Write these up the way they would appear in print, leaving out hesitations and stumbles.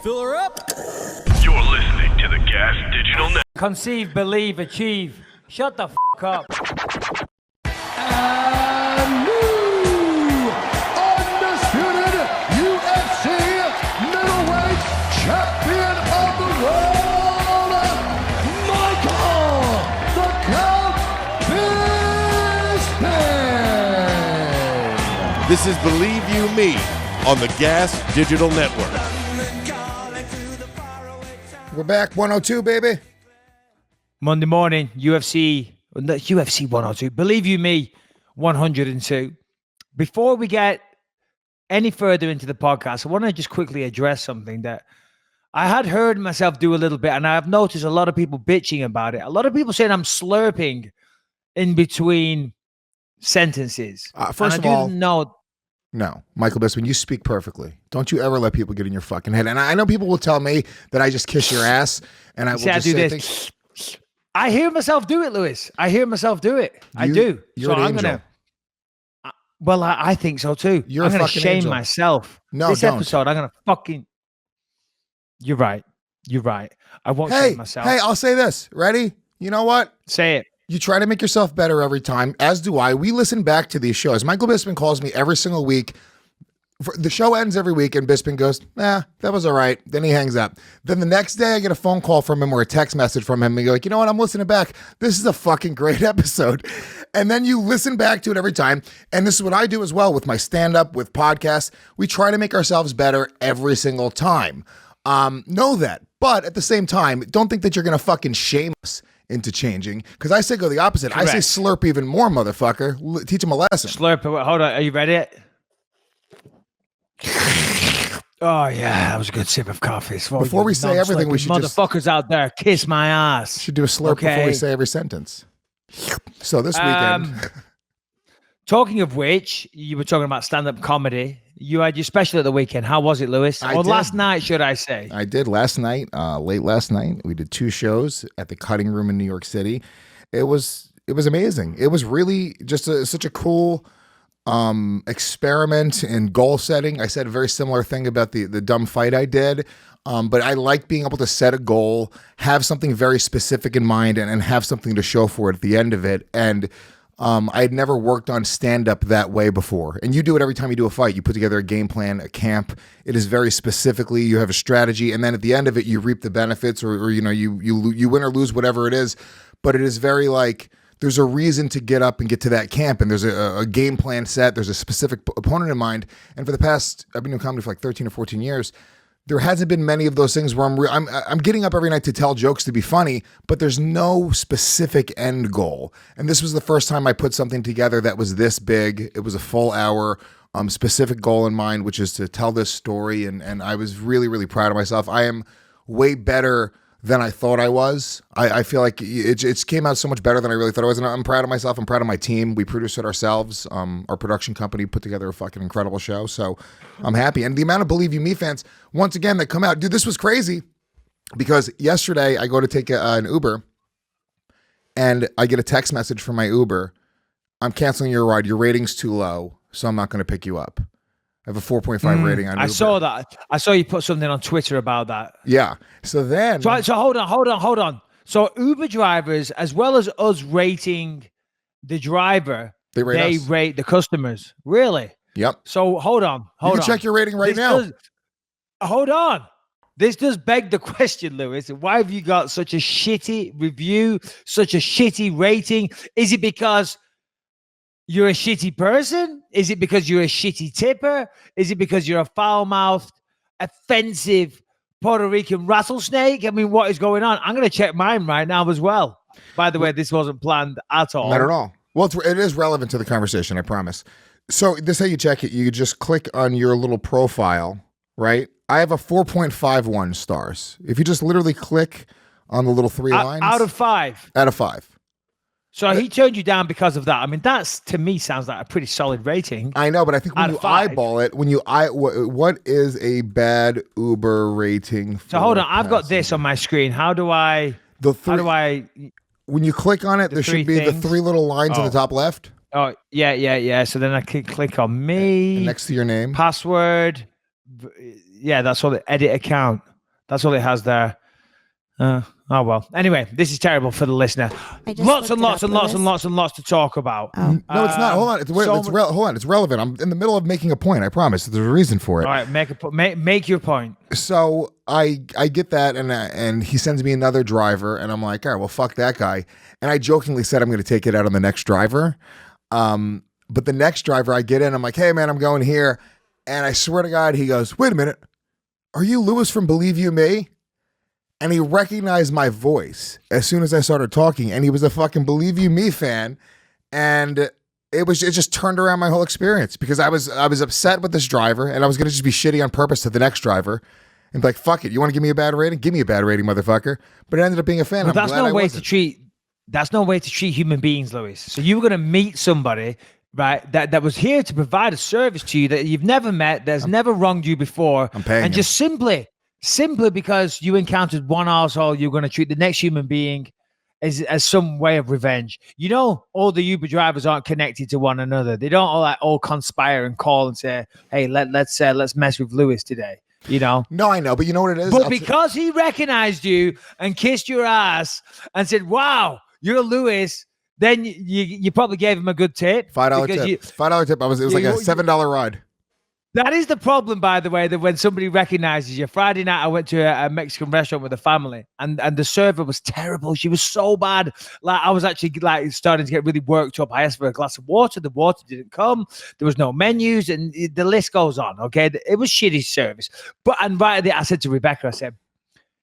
Fill her up. You're listening to the Gas Digital Network. Conceive, believe, achieve. Shut the f*** up. And new undisputed UFC middleweight champion of the world, Michael the Count Bisping. This is Believe You Me on the Gas Digital Network. We're back, 102, baby. Monday morning, UFC 102. Believe you me, 102. Before we get any further into the podcast, I want to just quickly address something that I had heard myself do a little bit, and I've noticed a lot of people bitching about it. A lot of people saying I'm slurping in between sentences. First of all, no, Michael Bisping, you speak perfectly. Don't you ever let people get in your fucking head. And I know people will tell me that I just kiss your ass, and I will just say things. I hear myself do it, Lewis. I hear myself do it. I do. You're an angel. Well, I think so too. You're I'm a going to fucking shame angel. myself. No, this don't. episode, I'm going to fucking... You're right. I won't shame myself. Hey, I'll say this. Ready? You know what? Say it. You try to make yourself better every time, as do I. We listen back to these shows. Michael Bisping calls me every single week. The show ends every week, and Bisping goes, that was all right. Then he hangs up. Then the next day, I get a phone call from him or a text message from him, and you go, you know what? I'm listening back. This is a fucking great episode. And then you listen back to it every time. And this is what I do as well with my stand-up, with podcasts. We try to make ourselves better every single time. Know that. But at the same time, don't think that you're going to fucking shame us into changing, because I say go the opposite. Correct. I say slurp even more, motherfucker. Teach him a lesson. Slurp. Hold on. Are you ready? Oh yeah, that was a good sip of coffee. Before we say everything, we should motherfuckers out there kiss my ass. Should do a slurp before we say every sentence. So this weekend. Talking of which, you were talking about stand-up comedy. You had your special at the weekend. How was it, Lewis? Last night, should I say? I did last night, late last night. We did 2 shows at the Cutting Room in New York City. It was amazing. It was really just such a cool experiment in goal setting. I said a very similar thing about the dumb fight I did. But I like being able to set a goal, have something very specific in mind, and have something to show for it at the end of it. And I had never worked on stand-up that way before. And you do it every time you do a fight. You put together a game plan, a camp. It is very specifically, you have a strategy, and then at the end of it, you reap the benefits, or you win or lose, whatever it is. But it is very like, there's a reason to get up and get to that camp, and there's a game plan set. There's a specific opponent in mind. And for the past, I've been doing comedy for like 13 or 14 years. There hasn't been many of those things where I'm getting up every night to tell jokes to be funny, but there's no specific end goal. And this was the first time I put something together that was this big. It was a full hour, specific goal in mind, which is to tell this story. And I was really, really proud of myself. I am way better than I thought I was. I feel like it came out so much better than I really thought it was. And I'm proud of myself. I'm proud of my team. We produced it ourselves. Our production company put together a fucking incredible show. So I'm happy. And the amount of Believe You Me fans, once again, that come out. Dude, this was crazy because yesterday I go to take an Uber and I get a text message from my Uber. I'm canceling your ride. Your rating's too low, so I'm not going to pick you up. I have a 4.5 rating on Uber. I saw that. I saw you put something on Twitter about that. Yeah. So then... So hold on. So Uber drivers, as well as us rating the driver, they rate the customers. Really? Yep. So hold on. You can check your rating right now. Hold on. This does beg the question, Lewis. Why have you got such a shitty review, such a shitty rating? Is it because you're a shitty person? Is it because you're a shitty tipper? Is it because you're a foul-mouthed, offensive Puerto Rican rattlesnake? I mean, what is going on? I'm going to check mine right now as well. By the way, this wasn't planned at all. Not at all. Well, it is relevant to the conversation, I promise. So this is how you check it. You just click on your little profile, right? I have a 4.51 stars. If you just literally click on the little 3 lines. Out of 5? Out of 5. So he turned you down because of that. I mean, that's, to me, sounds like a pretty solid rating. I know, but I think when you eyeball it, what is a bad Uber rating? So hold on, I've got this on my screen. When you click on it, there should be the 3 little lines on the top left. Oh, yeah. So then I can click on me. And next to your name. Password. Yeah, that's all. The edit account. That's all it has there. Oh well. Anyway, this is terrible for the listener. Lots and lots and lots and lots and lots to talk about. No, it's not. Hold on. Hold on. It's relevant. I'm in the middle of making a point. I promise. There's a reason for it. All right, make your point. So I get that, and he sends me another driver, and I'm like, all right, well, fuck that guy. And I jokingly said I'm going to take it out on the next driver. But the next driver, I get in, I'm like, hey man, I'm going here, and I swear to God, he goes, wait a minute, are you Lewis from Believe You Me? And he recognized my voice as soon as I started talking, and he was a fucking Believe You Me fan, and it just turned around my whole experience because I was upset with this driver, and I was gonna just be shitty on purpose to the next driver, and be like, fuck it, you want to give me a bad rating? Give me a bad rating, motherfucker. But it ended up being a fan. Well, that's no way to treat human beings, Lewis. So you were gonna meet somebody, right, that was here to provide a service to you that you've never met, that's never wronged you before, I'm paying and him. just simply because you encountered one arsehole, you're going to treat the next human being as some way of revenge. You know, all the Uber drivers aren't connected to one another. They don't all conspire and call and say, hey, let's mess with Lewis today. You know? No, I know, but you know what it is? But because he recognized you and kissed your ass and said, wow, you're Lewis, then you probably gave him a good tip. $5 tip. $5 tip. It was like a $7 ride. That is the problem, by the way, that when somebody recognizes you. Friday night, I went to a Mexican restaurant with a family, and the server was terrible. She was so bad. Like, I was actually like starting to get really worked up. I asked for a glass of water. The water didn't come. There was no menus, and the list goes on. Okay, it was shitty service. And right at the, I said to Rebecca, I said,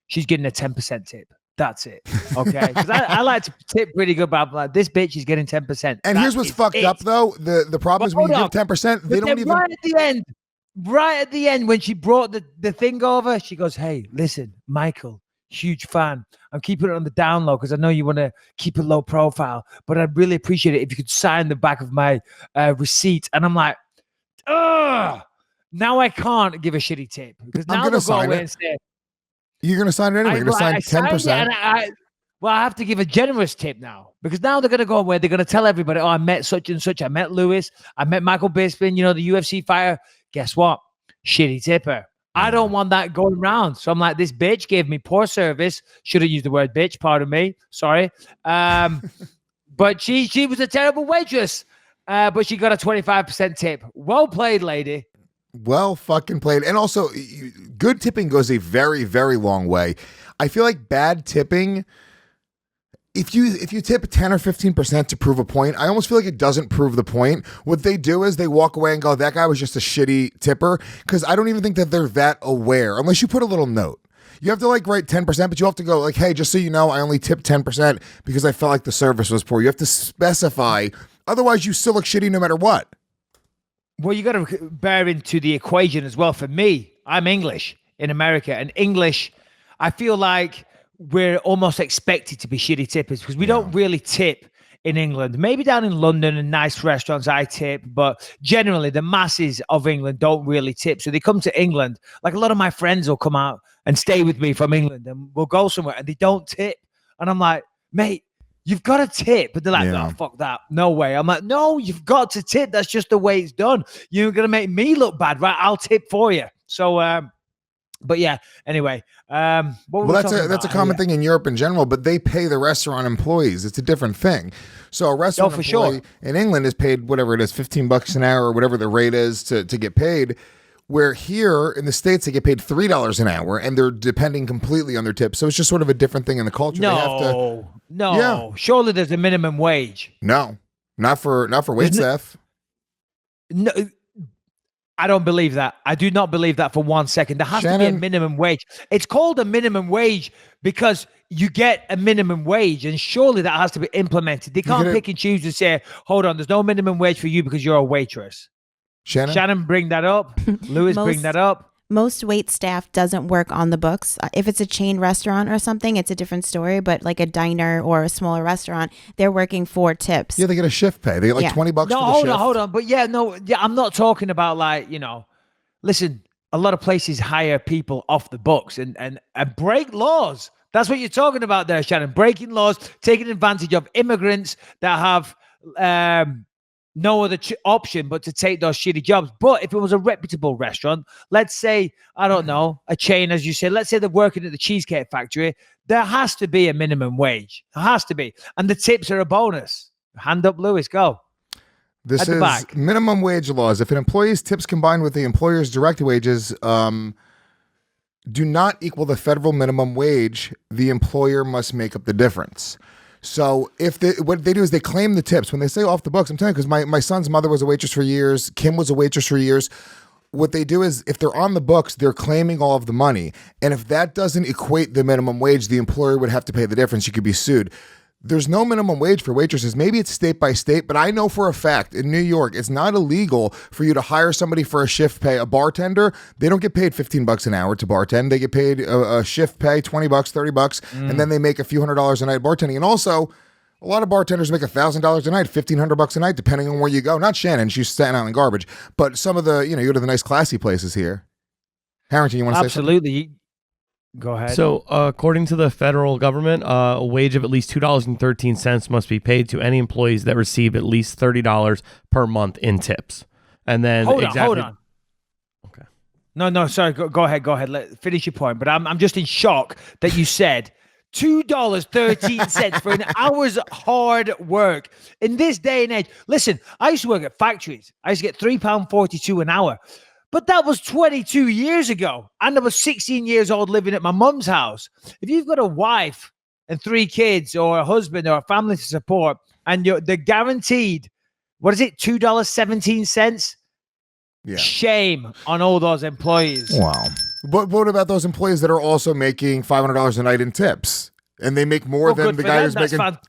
she's getting a 10% tip. That's it. Okay. Because I like to tip pretty good, but I'm like, this bitch is getting 10%. And here's what's fucked up, though. The problem is when you give 10%, they don't even. Right at the end, when she brought the thing over, she goes, hey, listen, Michael, huge fan. I'm keeping it on the down low because I know you want to keep it low profile, but I'd really appreciate it if you could sign the back of my receipt. And I'm like, ugh. Now I can't give a shitty tip because now they'll go away and say, you're going to sign it anyway. You're going to sign 10%. Well, I have to give a generous tip now because now they're going to go away. They're going to tell everybody, oh, I met such and such. I met Lewis. I met Michael Bisping, the UFC fighter. Guess what? Shitty tipper. I don't want that going around. So I'm like, this bitch gave me poor service. Should have used the word bitch. Pardon me. Sorry. But she was a terrible waitress. But she got a 25% tip. Well played, lady. Well fucking played. And also, good tipping goes a very, very long way. I feel like bad tipping, if you tip 10 or 15% to prove a point, I almost feel like it doesn't prove the point. What they do is they walk away and go, that guy was just a shitty tipper, because I don't even think that they're that aware, unless you put a little note. You have to write 10%, but you have to go like, hey, just so you know, I only tipped 10% because I felt like the service was poor. You have to specify. Otherwise, you still look shitty no matter what. Well, you got to bear into the equation as well. For me, I'm English in America, and English, I feel like we're almost expected to be shitty tippers because we don't really tip in England. Maybe down in London and nice restaurants I tip, but generally the masses of England don't really tip. So they come to England, like a lot of my friends will come out and stay with me from England and we'll go somewhere and they don't tip. And I'm like, mate, you've got to tip. But they're like, no, fuck that. No way. I'm like, no, you've got to tip. That's just the way it's done. You're going to make me look bad, right? I'll tip for you. So, but yeah, anyway. That's a common thing in Europe in general, but they pay the restaurant employees. It's a different thing. So a restaurant employee in England is paid whatever it is, $15 an hour or whatever the rate is to get paid. Where here in the States, they get paid $3 an hour and they're depending completely on their tips. So it's just sort of a different thing in the culture. No. Yeah. Surely there's a minimum wage. No, not for wait staff. No. I don't believe that. I do not believe that for 1 second. There has to be a minimum wage. It's called a minimum wage because you get a minimum wage, and surely that has to be implemented. They can't pick and choose and say, hold on, there's no minimum wage for you because you're a waitress. Shannon, bring that up. Lewis, bring that up. Most wait staff doesn't work on the books. If it's a chain restaurant or something, it's a different story. But like a diner or a smaller restaurant, they're working for tips. Yeah, they get a shift pay. They get like $20 for the shift. Hold on. But I'm not talking about listen, a lot of places hire people off the books and break laws. That's what you're talking about there, Shannon. Breaking laws, taking advantage of immigrants that have no other option but to take those shitty jobs. But if it was a reputable restaurant, let's say, I don't know, a chain, as you said, let's say they're working at the Cheesecake Factory, there has to be a minimum wage. There has to be. And the tips are a bonus. Hand up, Lewis, go. This is minimum wage laws. If an employee's tips combined with the employer's direct wages do not equal the federal minimum wage, the employer must make up the difference. So what they do is they claim the tips. When they say off the books, I'm telling you, because my son's mother was a waitress for years. Kim was a waitress for years. What they do is if they're on the books, they're claiming all of the money. And if that doesn't equate the minimum wage, the employer would have to pay the difference. You could be sued. There's no minimum wage for waitresses. Maybe it's state by state, but I know for a fact in New York, it's not illegal for you to hire somebody for a shift pay. A bartender, they don't get paid $15 an hour to bartend. They get paid a shift pay, $20, $30, and then they make a few $100s a night bartending. And also, a lot of bartenders make $1,000 a night, $1,500 a night, depending on where you go. Not Shannon, she's Staten Island garbage, but some of the, you go to the nice classy places here. Harrington, you want to say something? Absolutely. Go ahead. So, according to the federal government, a wage of at least $2.13 must be paid to any employees that receive at least $30 per month in tips. And then hold on. Okay. No, sorry. Go ahead. Finish your point. But I'm just in shock that you said $2.13 for an hour's hard work in this day and age. Listen, I used to work at factories. I used to get £3.42 an hour. But that was 22 years ago. And I was 16 years old living at my mum's house. If you've got a wife and 3 kids or a husband or a family to support, and they're guaranteed, what is it, $2.17? Yeah. Shame on all those employees. Wow. But what about those employees that are also making $500 a night in tips? And they make more than the guy who's making...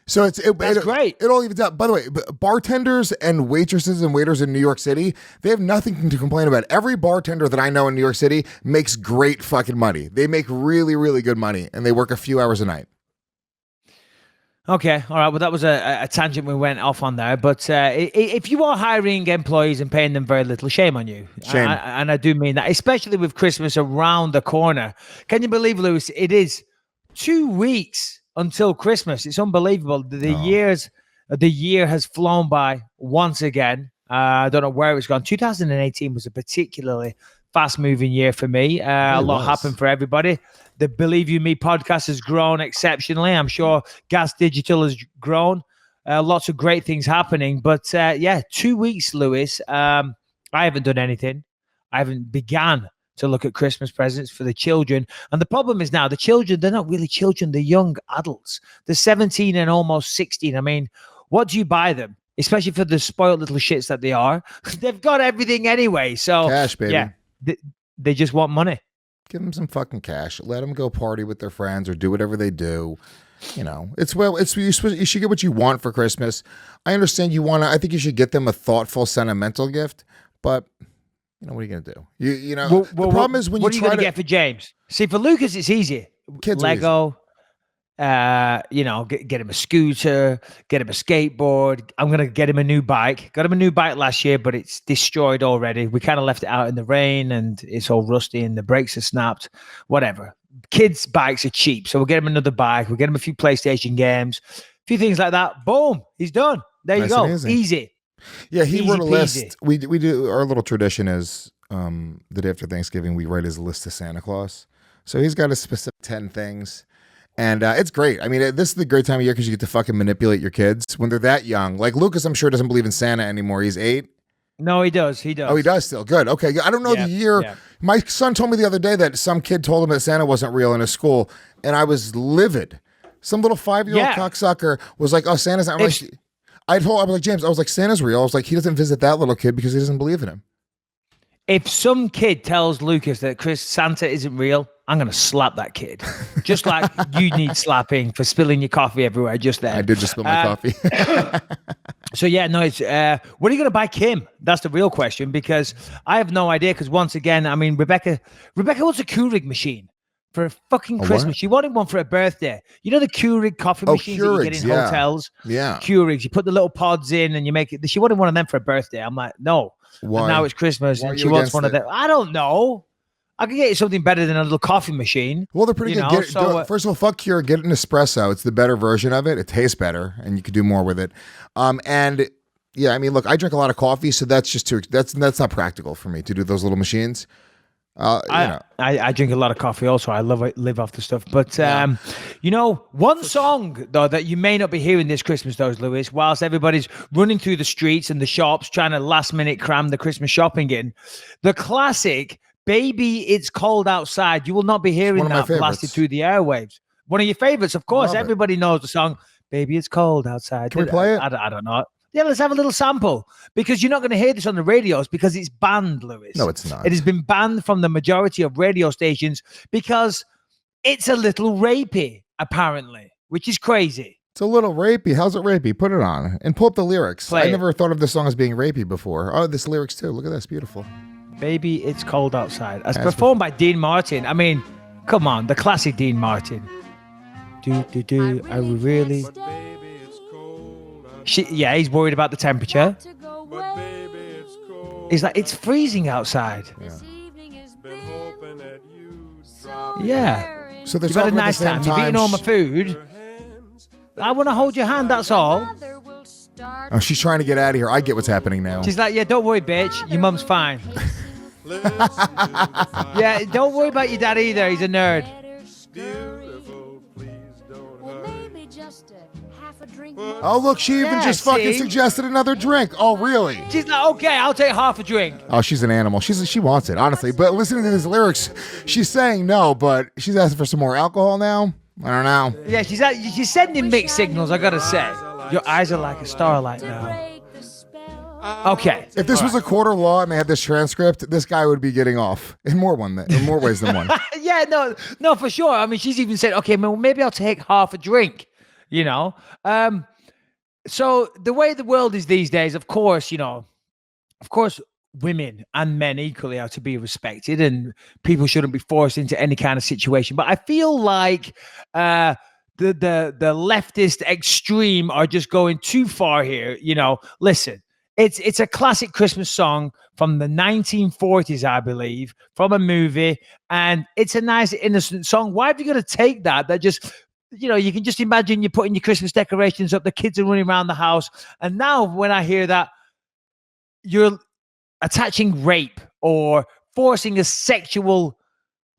So that's great. It all evens out. By the way, bartenders and waitresses and waiters in New York City, they have nothing to complain about. Every bartender that I know in New York City makes great fucking money. They make really, really good money, and they work a few hours a night. Okay, all right. Well, that was a tangent we went off on there. But if you are hiring employees and paying them very little, shame on you. Shame. And I do mean that, especially with Christmas around the corner. Can you believe, Lewis, it is 2 weeks until Christmas. It's unbelievable. The year has flown by once again. I don't know where it's gone. 2018 was a particularly fast-moving year for me. A lot happened for everybody. The Believe You Me podcast has grown exceptionally. I'm sure Gas Digital has grown. Lots of great things happening. But 2 weeks, Lewis. I haven't done anything. I haven't began to look at Christmas presents for the children. And the problem is now the children, they're not really children, they're young adults. They're 17 and almost 16. I mean, what do you buy them? Especially for the spoiled little shits that they are. They've got everything anyway. So cash, baby. Yeah, they just want money. Give them some fucking cash. Let them go party with their friends or do whatever they do. You should get what you want for Christmas. I understand I think you should get them a thoughtful, sentimental gift, but what are you going to do? The problem is when you try to... What are you going to get for James? See, for Lucas, it's easy. Kids Lego, get him a scooter, get him a skateboard. I'm going to get him a new bike. Got him a new bike last year, but it's destroyed already. We kind of left it out in the rain and it's all rusty and the brakes are snapped. Whatever. Kids' bikes are cheap. So we'll get him another bike. We'll get him a few PlayStation games, a few things like that. Boom. He's done. There you go. Easy. Yeah, he wrote a list. We do our little tradition is the day after Thanksgiving we write his list to Santa Claus. So he's got a specific 10 things, and it's great. I mean, this is the great time of year because you get to fucking manipulate your kids when they're that young. Like Lucas, I'm sure doesn't believe in Santa anymore. He's 8. No, he does. Oh, he does still. Good. Okay, I don't know the year. Yeah. My son told me the other day that some kid told him that Santa wasn't real in his school, and I was livid. Some little 5-year-old cocksucker was like, "Oh, Santa's not." I was like, James, I was like, Santa's real. I was like, he doesn't visit that little kid because he doesn't believe in him. If some kid tells Lucas that Santa isn't real, I'm going to slap that kid. Just like you need slapping for spilling your coffee everywhere just then. I did just spill my coffee. So, it's what are you going to buy Kim? That's the real question, because I have no idea. Because once again, I mean, Rebecca wants a Keurig machine for a fucking Christmas. What? She wanted one for her birthday. You know the Keurig coffee machines that you get in hotels? Yeah. Keurigs. You put the little pods in and you make it. She wanted one of them for her birthday. I'm like, no. Why? And now it's Christmas and she wants one of them. I don't know. I can get you something better than a little coffee machine. Well, they're pretty good. First of all, fuck Keurig. Get an espresso. It's the better version of it. It tastes better and you can do more with it. And Yeah, I mean, look, I drink a lot of coffee, so that's just that's not practical for me to do those little machines. I drink a lot of coffee also. I live off the stuff. But one song though that you may not be hearing this Christmas though, Lewis, whilst everybody's running through the streets and the shops trying to last minute cram the Christmas shopping in, the classic "Baby It's Cold Outside." You will not be hearing that blasted through the airwaves. One of your favorites, of course. Everybody knows the song "Baby It's Cold Outside." Can we play it? I don't know. Yeah, let's have a little sample because you're not going to hear this on the radios because it's banned, Lewis. No, it's not. It has been banned from the majority of radio stations because it's a little rapey, apparently, which is crazy. It's a little rapey. How's it rapey? Put it on and pull up the lyrics. I never thought of this song as being rapey before. Oh, this lyrics too. Look at that. It's beautiful. Baby, It's Cold Outside. As performed by Dean Martin. I mean, come on, the classic Dean Martin. Are we really... he's worried about the temperature. He's like, it's freezing outside. Yeah. So you've had a nice time. You've eaten all my food. I want to hold your hand, that's all. Oh, she's trying to get out of here. I get what's happening now. She's like, yeah, don't worry, bitch. Your mum's fine. Yeah, don't worry about your dad either. He's a nerd. Oh, look, she even just fucking suggested another drink. Oh, really? She's like, okay, I'll take half a drink. Oh, she's an animal. She wants it, honestly. But listening to these lyrics, she's saying no, but she's asking for some more alcohol now. I don't know. Yeah, she's sending mixed signals, I gotta say. Your eyes are like a starlight now. Okay. If this was a quarter law and they had this transcript, this guy would be getting off in more ways than one. Yeah, no, for sure. I mean, she's even said, okay, well, maybe I'll take half a drink. So the way the world is these days, of course, women and men equally are to be respected and people shouldn't be forced into any kind of situation. But I feel like the leftist extreme are just going too far here. Listen, it's a classic Christmas song from the 1940s, I believe, from a movie. And it's a nice, innocent song. Why have you got to take that just... you can just imagine you're putting your Christmas decorations up, the kids are running around the house. And now when I hear that, you're attaching rape or forcing a sexual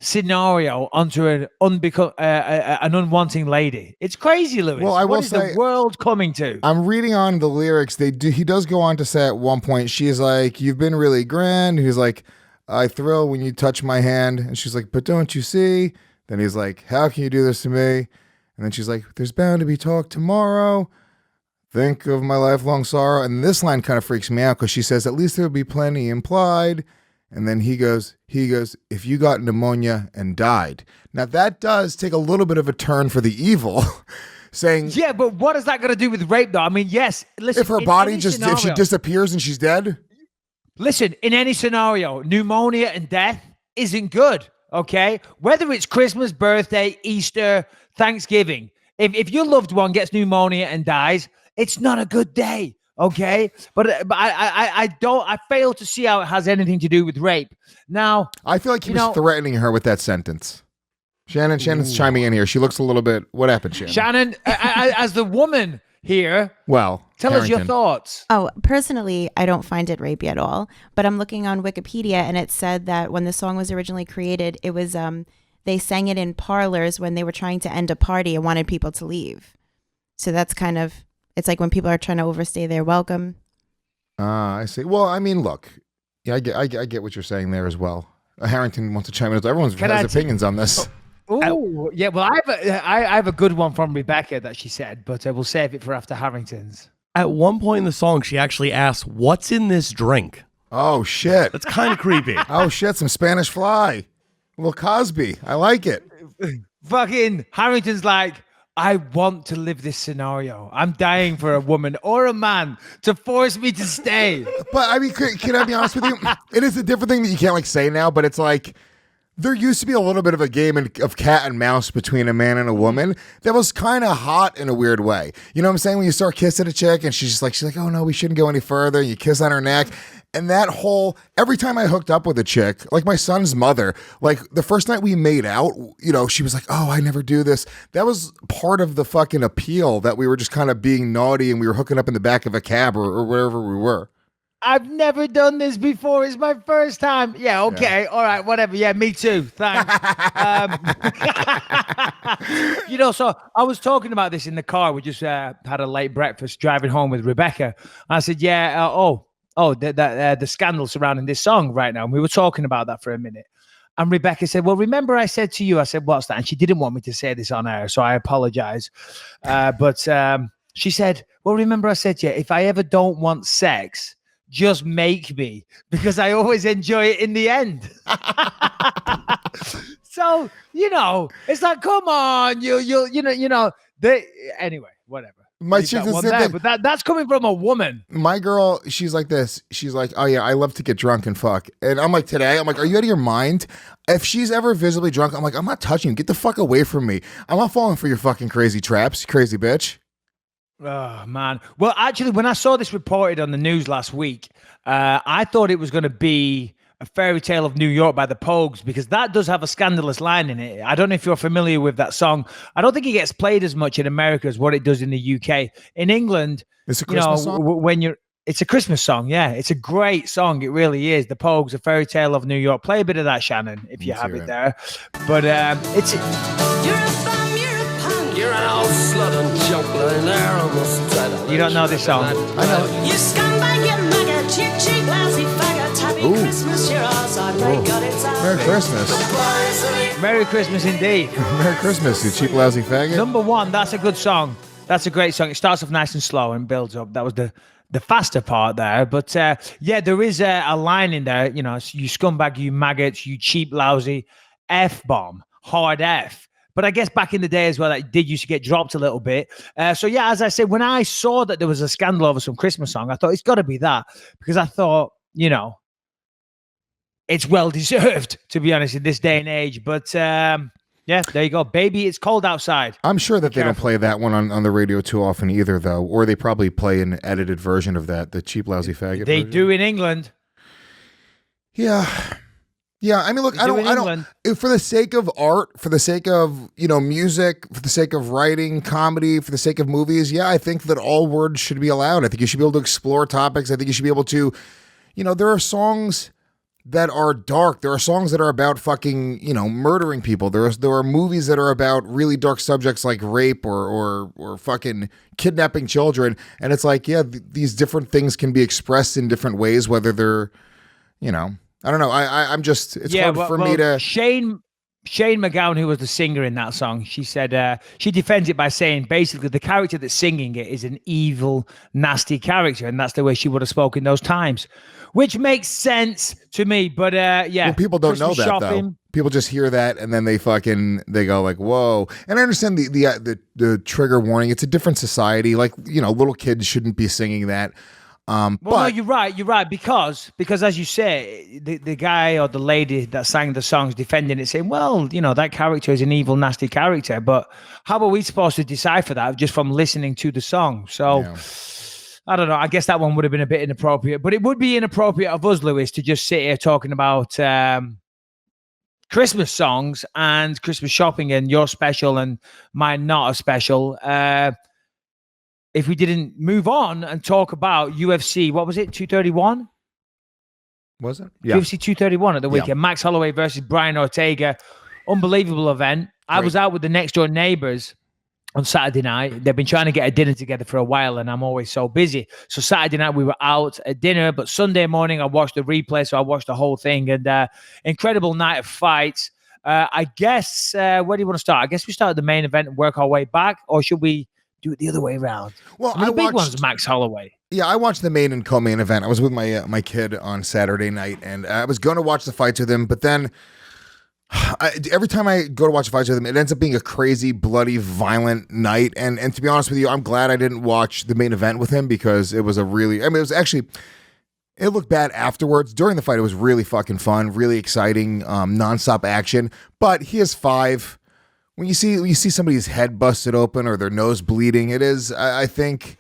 scenario onto an unwanting lady. It's crazy, Lewis. Well, I will say, what is the world coming to? I'm reading on the lyrics. He does go on to say at one point, she's like, you've been really grand. He's like, I thrill when you touch my hand. And she's like, but don't you see? Then he's like, how can you do this to me? And then she's like, there's bound to be talk tomorrow. Think of my lifelong sorrow. And this line kind of freaks me out because she says, at least there'll be plenty implied. And then he goes, if you got pneumonia and died. Now that does take a little bit of a turn for the evil. Saying, yeah, but what is that going to do with rape though? I mean, yes, listen. If her body if she disappears and she's dead. Listen, in any scenario, pneumonia and death isn't good. Okay, whether it's Christmas, birthday, Easter, Thanksgiving, if your loved one gets pneumonia and dies, it's not a good day. Okay, but I fail to see how it has anything to do with rape. Now, I feel like he was threatening her with that sentence. Shannon's chiming in here. She looks a little bit. What happened, Shannon? Shannon, as the woman here, tell us your thoughts. Oh, personally, I don't find it rapey at all. But I'm looking on Wikipedia, and it said that when the song was originally created, it was they sang it in parlors when they were trying to end a party and wanted people to leave. So that's kind of, it's like when people are trying to overstay their welcome. I see. Well, I mean, look, yeah, I get what you're saying there as well. Harrington wants to chime in. Everyone has opinions on this. Oh, yeah. Well, I have a good one from Rebecca that she said, but we'll save it for after Harrington's. At one point in the song, she actually asks, "What's in this drink?" Oh shit, that's kind of creepy. Oh shit, some Spanish fly, a little Cosby. I like it. Fucking Harrington's like, I want to live this scenario. I'm dying for a woman or a man to force me to stay. But I mean, can I be honest with you? It is a different thing that you can't like say now, but it's like. There used to be a little bit of a game of cat and mouse between a man and a woman that was kind of hot in a weird way. You know what I'm saying? When you start kissing a chick and she's like, oh no, we shouldn't go any further. And you kiss on her neck. And that whole, every time I hooked up with a chick, like my son's mother, like the first night we made out, you know, she was like, oh, I never do this. That was part of the fucking appeal, that we were just kind of being naughty and we were hooking up in the back of a cab or wherever we were. I've never done this before. It's my first time. Yeah, okay. Yeah. All right, whatever. Yeah, me too. Thanks. You know, so I was talking about this in the car. We just had a late breakfast driving home with Rebecca. I said, yeah, the scandal surrounding this song right now. And we were talking about that for a minute. And Rebecca said, well, remember I said to you, I said, what's that? And she didn't want me to say this on air, so I apologize. But she said, well, remember I said to you, if I ever don't want sex, just make me, because I always enjoy it in the end. So, you know, it's like, come on, anyway, whatever. My chick is there, but that's coming from a woman. My girl, she's like this. She's like, oh yeah, I love to get drunk and fuck. And I'm like, today, I'm like, are you out of your mind? If she's ever visibly drunk, I'm like, I'm not touching you. Get the fuck away from me. I'm not falling for your fucking crazy traps, you crazy bitch. Oh, man. Well, actually, when I saw this reported on the news last week, I thought it was going to be A Fairy Tale of New York by the Pogues, because that does have a scandalous line in it. I don't know if you're familiar with that song. I don't think it gets played as much in America as what it does in the UK. In England, it's a Christmas song? It's a Christmas song, yeah. It's a great song. It really is. The Pogues, A Fairy Tale of New York. Play a bit of that, Shannon, if you have it there. But it's... You're an old slut and junk laying there almost. You don't know this song? I know. You scumbag, you maggot, cheap, lousy faggot. Happy Christmas, you're outside. Merry Christmas. Merry Christmas indeed. Merry Christmas, you cheap, lousy faggot. Number one, that's a good song. That's a great song. It starts off nice and slow and builds up. That was the faster part there. But yeah, there is a line in there, you know, you scumbag, you maggots, you cheap, lousy, F-bomb, hard F. But I guess back in the day as well, that did used to get dropped a little bit. So yeah, as I said, when I saw that there was a scandal over some Christmas song, I thought it's got to be that, because I thought, you know, it's well deserved, to be honest, in this day and age. But yeah, there you go. Baby, it's cold outside. I'm sure that they don't play that one on the radio too often either, though. Or they probably play an edited version of that, the cheap, lousy faggot They version. do in England. Yeah. Yeah, I mean, look, I don't, for the sake of art, for the sake of, you know, music, for the sake of writing, comedy, for the sake of movies, yeah, I think that all words should be allowed. I think you should be able to explore topics. I think you should be able to, you know, there are songs that are dark. There are songs that are about fucking, you know, murdering people. There are movies that are about really dark subjects like rape or fucking kidnapping children. And it's like, yeah, these different things can be expressed in different ways, whether they're, you know, I don't know. I'm just, it's hard for me to. Shane McGowan, who was the singer in that song, she said, she defends it by saying basically the character that's singing it is an evil, nasty character. And that's the way she would have spoken those times, which makes sense to me. But yeah. Well, people don't know that though. People just hear that and then they go like, whoa. And I understand the trigger warning. It's a different society. Like, you know, little kids shouldn't be singing that. Well, no, you're right, because as you say, the guy or the lady that sang the songs defending it, saying, well, you know, that character is an evil, nasty character, but how are we supposed to decipher that just from listening to the song? So, yeah. I don't know, I guess that one would have been a bit inappropriate, but it would be inappropriate of us, Lewis, to just sit here talking about Christmas songs and Christmas shopping and your special and mine not a special, if we didn't move on and talk about UFC, what was it, 231? Was it? Yeah. UFC 231 at the weekend. Yeah. Max Holloway versus Brian Ortega. Unbelievable event. I was out with the next door neighbors on Saturday night. They've been trying to get a dinner together for a while, and I'm always so busy. So Saturday night we were out at dinner, but Sunday morning I watched the replay, so I watched the whole thing, and incredible night of fights. I guess, where do you want to start? I guess we start at the main event and work our way back, or should we do it the other way around? Well, the big one's Max Holloway. Yeah, I watched the main and co-main event. I was with my kid on Saturday night, and I was going to watch the fights with him, but then every time I go to watch the fights with him, it ends up being a crazy, bloody, violent night. And to be honest with you, I'm glad I didn't watch the main event with him, because it was it was actually, It looked bad afterwards. During the fight, it was really fucking fun, really exciting, nonstop action. But he is 5. When you see somebody's head busted open or their nose bleeding, it is, I think,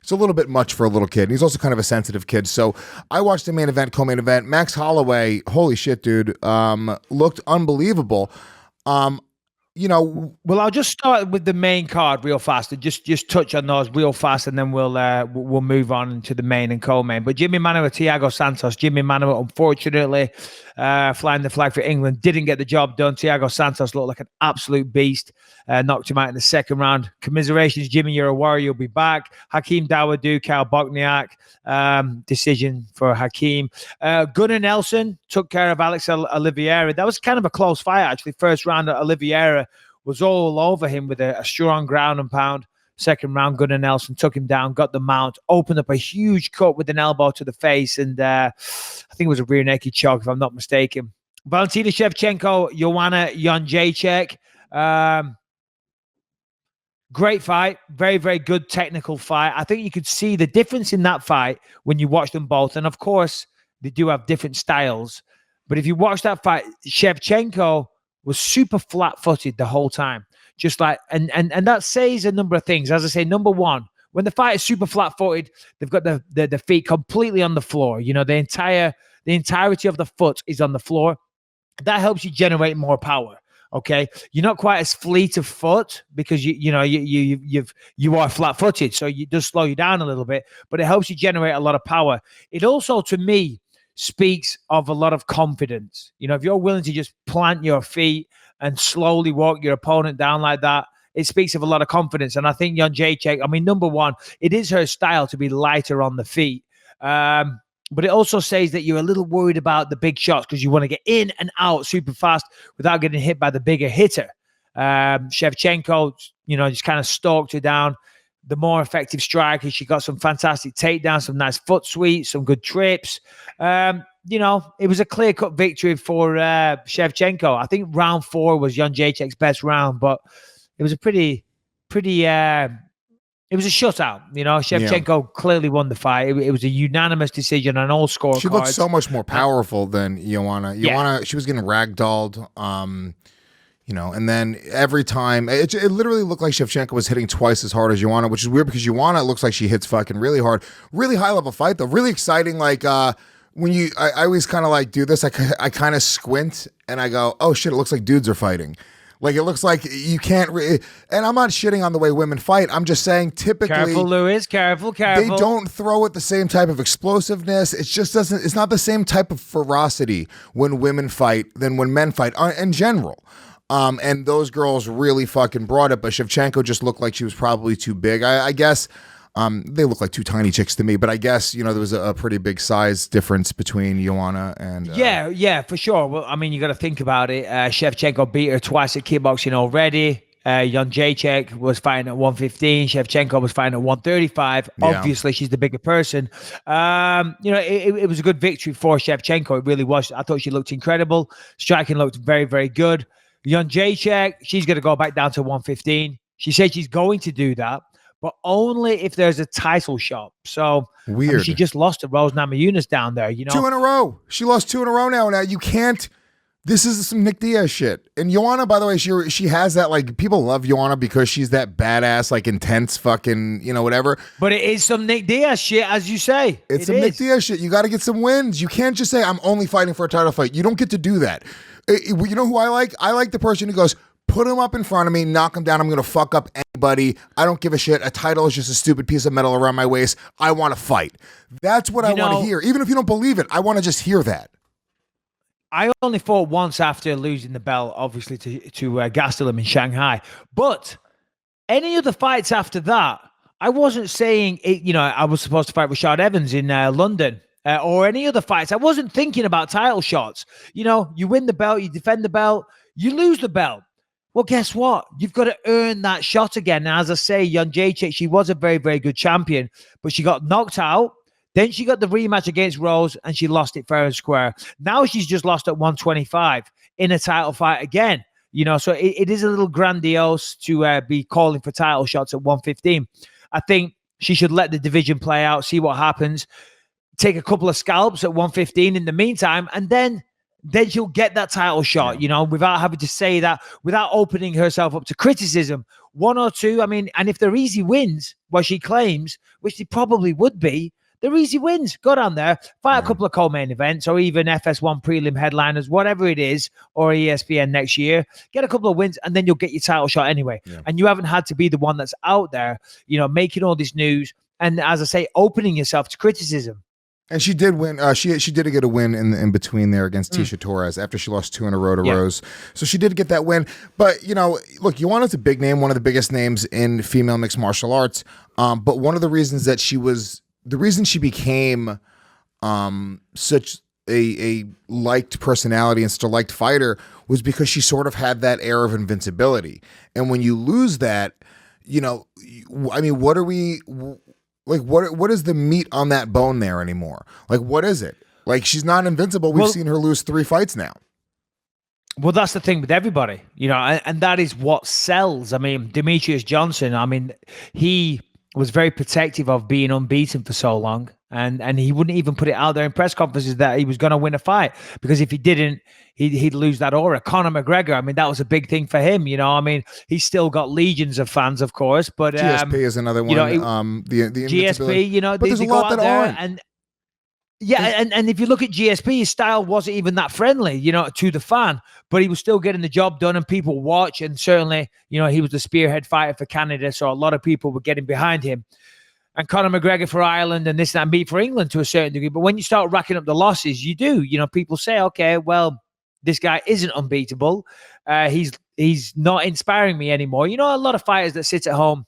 it's a little bit much for a little kid. And he's also kind of a sensitive kid. So I watched the main event, co-main event. Max Holloway, holy shit, dude, looked unbelievable. Well, I'll just start with the main card real fast and just touch on those real fast, and then we'll move on to the main and co-main. But Jimmy Manuwa, Thiago Santos. Jimmy Manuwa, unfortunately, flying the flag for England, didn't get the job done. Thiago Santos looked like an absolute beast. Knocked him out in the second round. Commiserations, Jimmy, you're a warrior. You'll be back. Hakeem Dawodu, Kyle Bochniak. Decision for Hakeem. Gunnar Nelson took care of Alex Oliveira. That was kind of a close fight, actually. First round, Oliveira was all over him with a strong ground and pound. Second round, Gunnar Nelson took him down, got the mount, opened up a huge cut with an elbow to the face, and I think it was a rear naked choke, if I'm not mistaken. Valentina Shevchenko, Joanna Jędrzejczyk. Great fight. Very, very good technical fight. I think you could see the difference in that fight when you watch them both. And of course, they do have different styles. But if you watch that fight, Shevchenko was super flat-footed the whole time. Just like, and that says a number of things. As I say, number one, when the fight is super flat-footed, they've got the feet completely on the floor. You know, the entirety of the foot is on the floor. That helps you generate more power. Okay, you're not quite as fleet of foot because you are flat-footed, so it does slow you down a little bit, but it helps you generate a lot of power. It also, to me, speaks of a lot of confidence. You know, if you're willing to just plant your feet and slowly walk your opponent down like that, it speaks of a lot of confidence. And I think Jędrzejczyk, I mean, number one, it is her style to be lighter on the feet. But it also says that you're a little worried about the big shots because you want to get in and out super fast without getting hit by the bigger hitter. Shevchenko, just kind of stalked her down. The more effective striker, she got some fantastic takedowns, some nice foot sweeps, some good trips. It was a clear-cut victory for Shevchenko. I think round 4 was Jędrzejczyk's best round, but it was a pretty it was a shutout. Shevchenko clearly won the fight. It was a unanimous decision on all scorecards. She looked so much more powerful than Joanna. Joanna, she was getting ragdolled. And then every time, it literally looked like Shevchenko was hitting twice as hard as Joanna, which is weird because Joanna looks like she hits fucking really hard. Really high level fight though. Really exciting. Like I always kind of like do this. I kind of squint and I go, oh shit, it looks like dudes are fighting. Like, it looks like you can't and I'm not shitting on the way women fight. I'm just saying typically... Careful, Lewis. Careful. They don't throw it the same type of explosiveness. It just doesn't... It's not the same type of ferocity when women fight than when men fight in general. And those girls really fucking brought it, but Shevchenko just looked like she was probably too big. I guess... they look like two tiny chicks to me, but I guess, there was a pretty big size difference between Joanna and... Yeah, for sure. Well, I mean, you got to think about it. Shevchenko beat her twice at kickboxing already. Jędrzejczyk was fighting at 115. Shevchenko was fighting at 135. Yeah. Obviously, she's the bigger person. It was a good victory for Shevchenko. It really was. I thought she looked incredible. Striking looked very, very good. Jędrzejczyk, she's going to go back down to 115. She said she's going to do that, but only if there's a title shot. So weird. I mean, she just lost to Rose Namajunas down there. 2 in a row. She lost 2 in a row now. Now you can't. This is some Nick Diaz shit. And Joanna, by the way, she has that, like, people love Joanna because she's that badass, like, intense fucking, whatever. But it is some Nick Diaz shit, as you say. It's some Nick Diaz shit. You got to get some wins. You can't just say, I'm only fighting for a title fight. You don't get to do that. You know who I like? I like the person who goes, put him up in front of me, knock him down. I'm going to fuck up anybody. I don't give a shit. A title is just a stupid piece of metal around my waist. I want to fight. That's what I want to hear. Even if you don't believe it, I want to just hear that. I only fought once after losing the belt, obviously, to Gastelum in Shanghai. But any other fights after that, I wasn't saying, I was supposed to fight Rashad Evans in London. Or any other fights. I wasn't thinking about title shots. You win the belt, you defend the belt, you lose the belt. Well, guess what? You've got to earn that shot again. Now, as I say, Jędrzejczyk, she was a very, very good champion, but she got knocked out. Then she got the rematch against Rose, and she lost it fair and square. Now she's just lost at 125 in a title fight again. So it is a little grandiose to be calling for title shots at 115. I think she should let the division play out, see what happens. take a couple of scalps at 115 in the meantime, and then she'll get that title shot, without having to say that, without opening herself up to criticism. 1 or 2, I mean, and if they're easy wins, what she claims, which they probably would be, they're easy wins. Go down there, fight a couple of co-main events, or even FS1 prelim headliners, whatever it is, or ESPN next year. Get a couple of wins, and then you'll get your title shot anyway. Yeah. And you haven't had to be the one that's out there, making all this news, and as I say, opening yourself to criticism. And she did win. She did get a win in between there against Tisha Torres after she lost 2 in a row to Rose. So she did get that win. But look, Joanna's a big name, one of the biggest names in female mixed martial arts. But one of the reasons that the reason she became such a liked personality and such a liked fighter was because she sort of had that air of invincibility. And when you lose that, I mean, what are we? Like, what is the meat on that bone there anymore? Like, what is it? Like, she's not invincible. We've seen her lose 3 fights now. Well, that's the thing with everybody, and that is what sells. I mean, Demetrius Johnson, I mean, he was very protective of being unbeaten for so long. And he wouldn't even put it out there in press conferences that he was going to win a fight, because if he didn't, he'd lose that aura. Conor McGregor, I mean, that was a big thing for him. I mean, he's still got legions of fans, of course. But GSP is another one. The GSP, but there's a lot that aren't. And if you look at GSP, his style wasn't even that friendly, to the fan, but he was still getting the job done, and people watch. And certainly, he was the spearhead fighter for Canada, so a lot of people were getting behind him. And Conor McGregor for Ireland, and this and me for England to a certain degree. But when you start racking up the losses, you do. People say, okay, well, this guy isn't unbeatable. He's not inspiring me anymore. A lot of fighters that sit at home,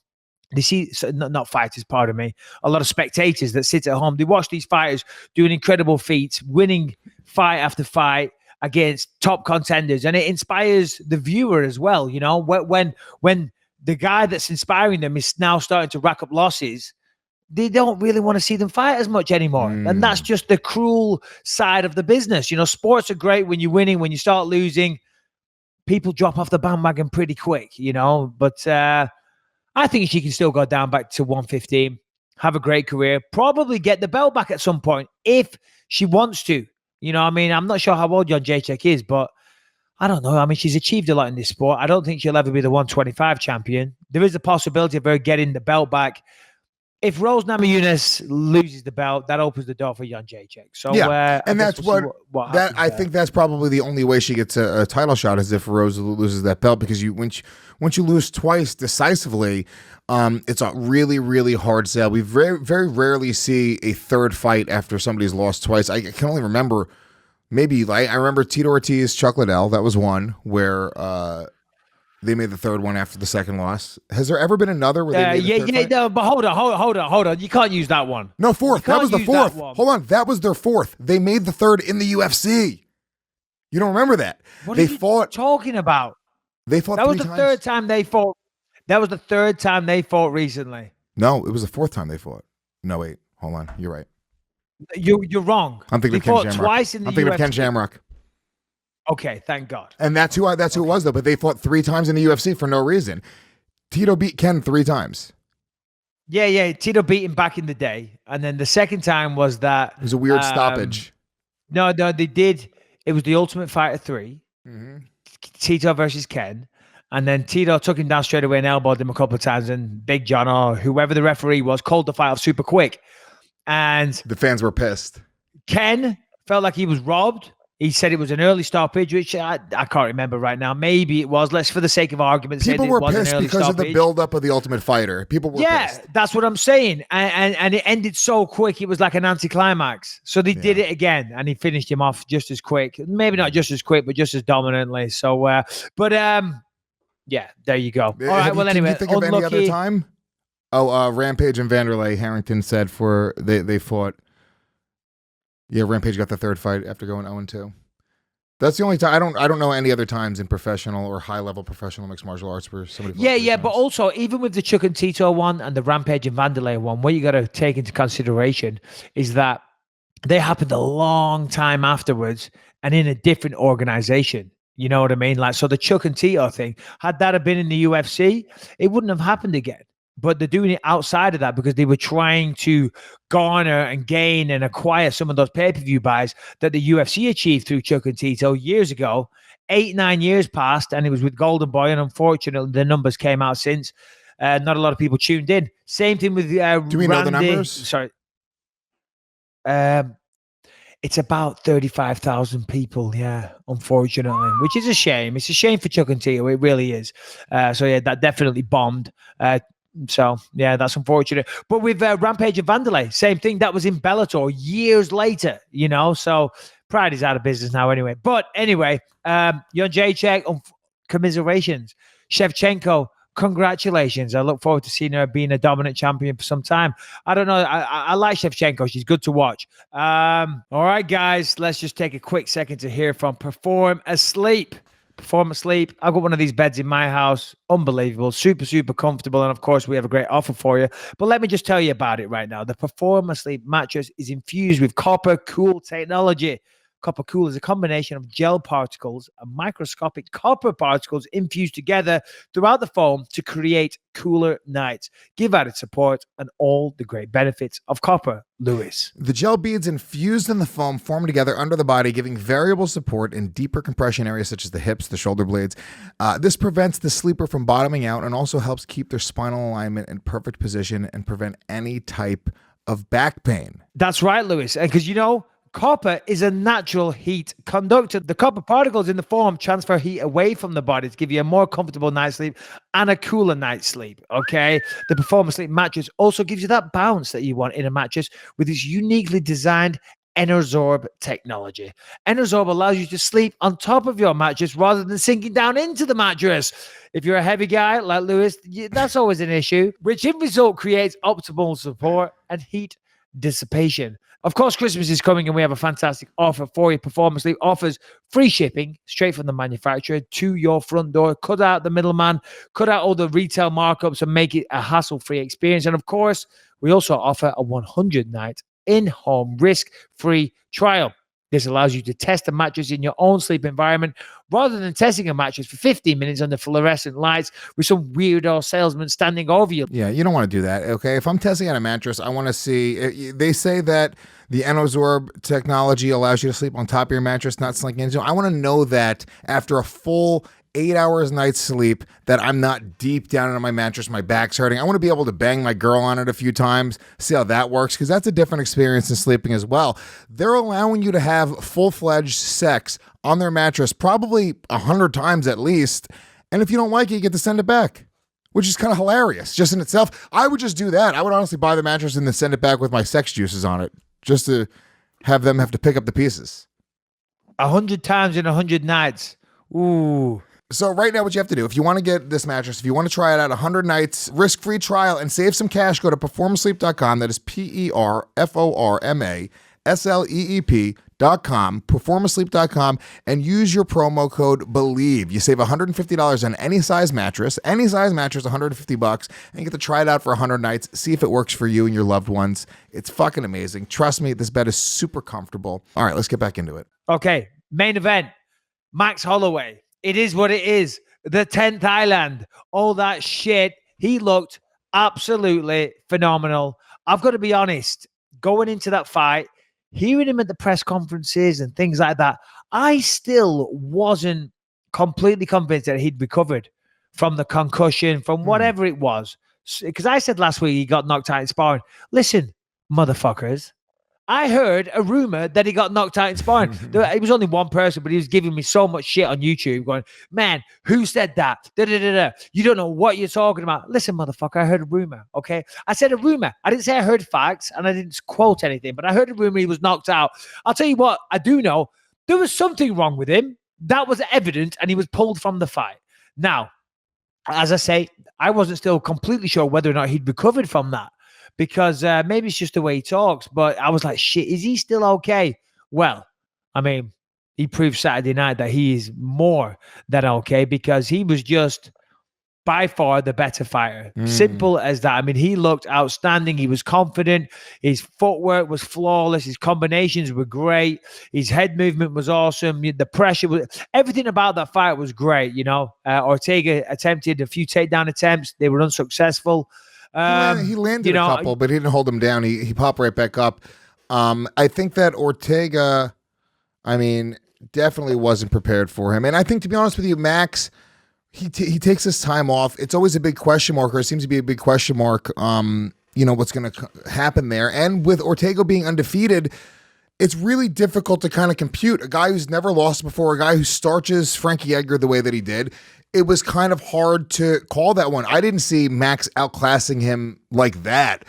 they see, not fighters, pardon me, a lot of spectators that sit at home, they watch these fighters doing incredible feats, winning fight after fight against top contenders, and it inspires the viewer as well. When the guy that's inspiring them is now starting to rack up losses, they don't really want to see them fight as much anymore. And that's just the cruel side of the business. Sports are great when you're winning. When you start losing, people drop off the bandwagon pretty quick, But I think she can still go down back to 115, have a great career, probably get the belt back at some point if she wants to. I mean, I'm not sure how old Jan Jacek is, but I don't know. I mean, she's achieved a lot in this sport. I don't think she'll ever be the 125 champion. There is a possibility of her getting the belt back. If Rose Namajunas loses the belt, that opens the door for Jan Jacek. So and that's what I think that's probably the only way she gets a title shot, is if Rose loses that belt, because once you lose twice decisively, it's a really, really hard sell. We very, very rarely see a third fight after somebody's lost twice. I can only remember I remember Tito Ortiz, Chuck Liddell. That was one where they made the third one after the second loss. Has there ever been another where they made the third fight? No, but hold on. You can't use that one. No, fourth. That was the fourth. Hold on. That was their fourth. They made the third in the UFC. You don't remember that? What are you talking about? They fought that 3 was the times. third time they fought. That was the third time they fought recently. No, it was the 4th time they fought. No, wait. Hold on. You're right. You're wrong. I'm thinking they of fought Ken Shamrock. twice in the UFC. I'm thinking of Ken Shamrock. Okay, thank God. And that's who it was, though. But they fought 3 times in the UFC for no reason. Tito beat Ken 3 times. Yeah. Tito beat him back in the day. And then the second time was that... It was a weird stoppage. No, they did. It was the Ultimate Fighter 3. Mm-hmm. Tito versus Ken. And then Tito took him down straight away and elbowed him a couple of times. And Big John, or whoever the referee was, called the fight off super quick. And... the fans were pissed. Ken felt like he was robbed. He said it was an early stoppage, which I can't remember right now. Maybe it was. Let's, for the sake of argument, people were pissed because stoppage. Of the build-up of the Ultimate Fighter. People were pissed. That's what I'm saying. And it ended so quick, it was like an anticlimax. So they did it again, and he finished him off just as quick. Maybe not just as quick, but just as dominantly. So, yeah, there you go. All right, well, anyway. Can you think of any other time? Rampage and Vanderlei, Harrington said they fought. Yeah, Rampage got the third fight after going 0-2. That's the only time. I don't know any other times in professional or high-level professional mixed martial arts where somebody fought 3 times. But also, even with the Chuck and Tito one and the Rampage and Vanderlei one, what you got to take into consideration is that they happened a long time afterwards and in a different organization. You know what I mean? Like, so the Chuck and Tito thing, had that have been in the UFC, it wouldn't have happened again. but they're doing it outside of that because they were trying to garner and gain and acquire some of those pay-per-view buys that the UFC achieved through Chuck and Tito years ago. 8-9 years passed, and it was with Golden Boy, and unfortunately, the numbers came out since. Not a lot of people tuned in. Same thing with Do we know the numbers? Sorry. It's about 35,000 people, yeah, unfortunately, which is a shame. It's a shame for Chuck and Tito. It really is. So, yeah, that definitely bombed. So, yeah, that's unfortunate. But with Rampage and Vanderlei, same thing. That was in Bellator years later, you know. So, Pride is out of business now anyway. But anyway, Jan Jacek, commiserations. Shevchenko, congratulations. I look forward to seeing her being a dominant champion for some time. I don't know. I like Shevchenko. She's good to watch. All right, guys, let's just take a quick second to hear from Perform Asleep. Perform Asleep. I've got one of these beds in my house. Unbelievable. Super, super comfortable. And of course, we have a great offer for you. But let me just tell you about it right now. The Perform Asleep mattress is infused with Copper Cool technology. Copper Cool is a combination of gel particles and microscopic copper particles infused together throughout the foam to create cooler nights. Give added support and all the great benefits of copper, Lewis. The gel beads infused in the foam form together under the body, giving variable support in deeper compression areas such as the hips, the shoulder blades. This prevents the sleeper from bottoming out and also helps keep their spinal alignment in perfect position and prevent any type of back pain. That's right, Lewis. Because, you know, copper is a natural heat conductor. The copper particles in the foam transfer heat away from the body to give you a more comfortable night's sleep and a cooler night's sleep, okay? The Perform Asleep mattress also gives you that bounce that you want in a mattress with its uniquely designed Enersorb technology. Enersorb allows you to sleep on top of your mattress rather than sinking down into the mattress. If you're a heavy guy like Lewis, that's always an issue, which in result creates optimal support and heat dissipation. Of course, Christmas is coming and we have a fantastic offer for you. Perform Asleep offers free shipping straight from the manufacturer to your front door. Cut out the middleman, cut out all the retail markups and make it a hassle-free experience. And of course, we also offer a 100-night in-home risk-free trial. This allows you to test a mattress in your own sleep environment rather than testing a mattress for 15 minutes under fluorescent lights with some weirdo salesman standing over you. Yeah, you don't want to do that, okay? If I'm testing out a mattress, I want to see... They say that the Enersorb technology allows you to sleep on top of your mattress, not slinking into it. I want to know that after a full 8 hours night's sleep that I'm not deep down into my mattress, my back's hurting. I want to be able to bang my girl on it a few times, see how that works, because that's a different experience than sleeping as well. They're allowing you to have full-fledged sex on their mattress probably 100 times at least, and if you don't like it, you get to send it back, which is kind of hilarious just in itself. I would just do that. I would honestly buy the mattress and then send it back with my sex juices on it just to have them have to pick up the pieces. 100 times in 100 nights. Ooh. So right now, what you have to do, if you want to get this mattress, if you want to try it out, 100 nights, risk-free trial, and save some cash, go to performasleep.com. That is performasleep.com, performasleep.com, and use your promo code BELIEVE. You save $150 on any size mattress, $150, and you get to try it out for 100 nights, see if it works for you and your loved ones. It's fucking amazing. Trust me, this bed is super comfortable. All right, let's get back into it. Okay, main event, Max Holloway. It is what it is. The 10th Island, all that shit. He looked absolutely phenomenal. I've got to be honest, going into that fight, hearing him at the press conferences and things like that, I still wasn't completely convinced that he'd recovered from the concussion, from whatever it was. Because I said last week he got knocked out in sparring. Listen, motherfuckers. I heard a rumor that he got knocked out in sparring. It was only one person, but he was giving me so much shit on YouTube going, man, who said that? Da-da-da-da. You don't know what you're talking about. Listen, motherfucker, I heard a rumor, okay? I said a rumor. I didn't say I heard facts, and I didn't quote anything, but I heard a rumor he was knocked out. I'll tell you what, I do know. There was something wrong with him. That was evident, and he was pulled from the fight. Now, as I say, I wasn't still completely sure whether or not he'd recovered from that. Because maybe it's just the way he talks, but I was like, shit, is he still okay? Well, I mean, he proved Saturday night that he is more than okay because he was just by far the better fighter. Simple as that. I mean, he looked outstanding. He was confident. His footwork was flawless. His combinations were great. His head movement was awesome. The pressure was, everything about that fight was great, you know. Ortega attempted a few takedown attempts. They were unsuccessful. He landed a couple, but he didn't hold him down. He popped right back up. I think that Ortega, definitely wasn't prepared for him. And I think, to be honest with you, Max, he takes his time off. It's always a big question mark, or it seems to be a big question mark, what's going to happen there. And with Ortega being undefeated, it's really difficult to kind of compute. A guy who's never lost before, a guy who starches Frankie Edgar the way that he did, it was kind of hard to call that one. I didn't see Max outclassing him like that.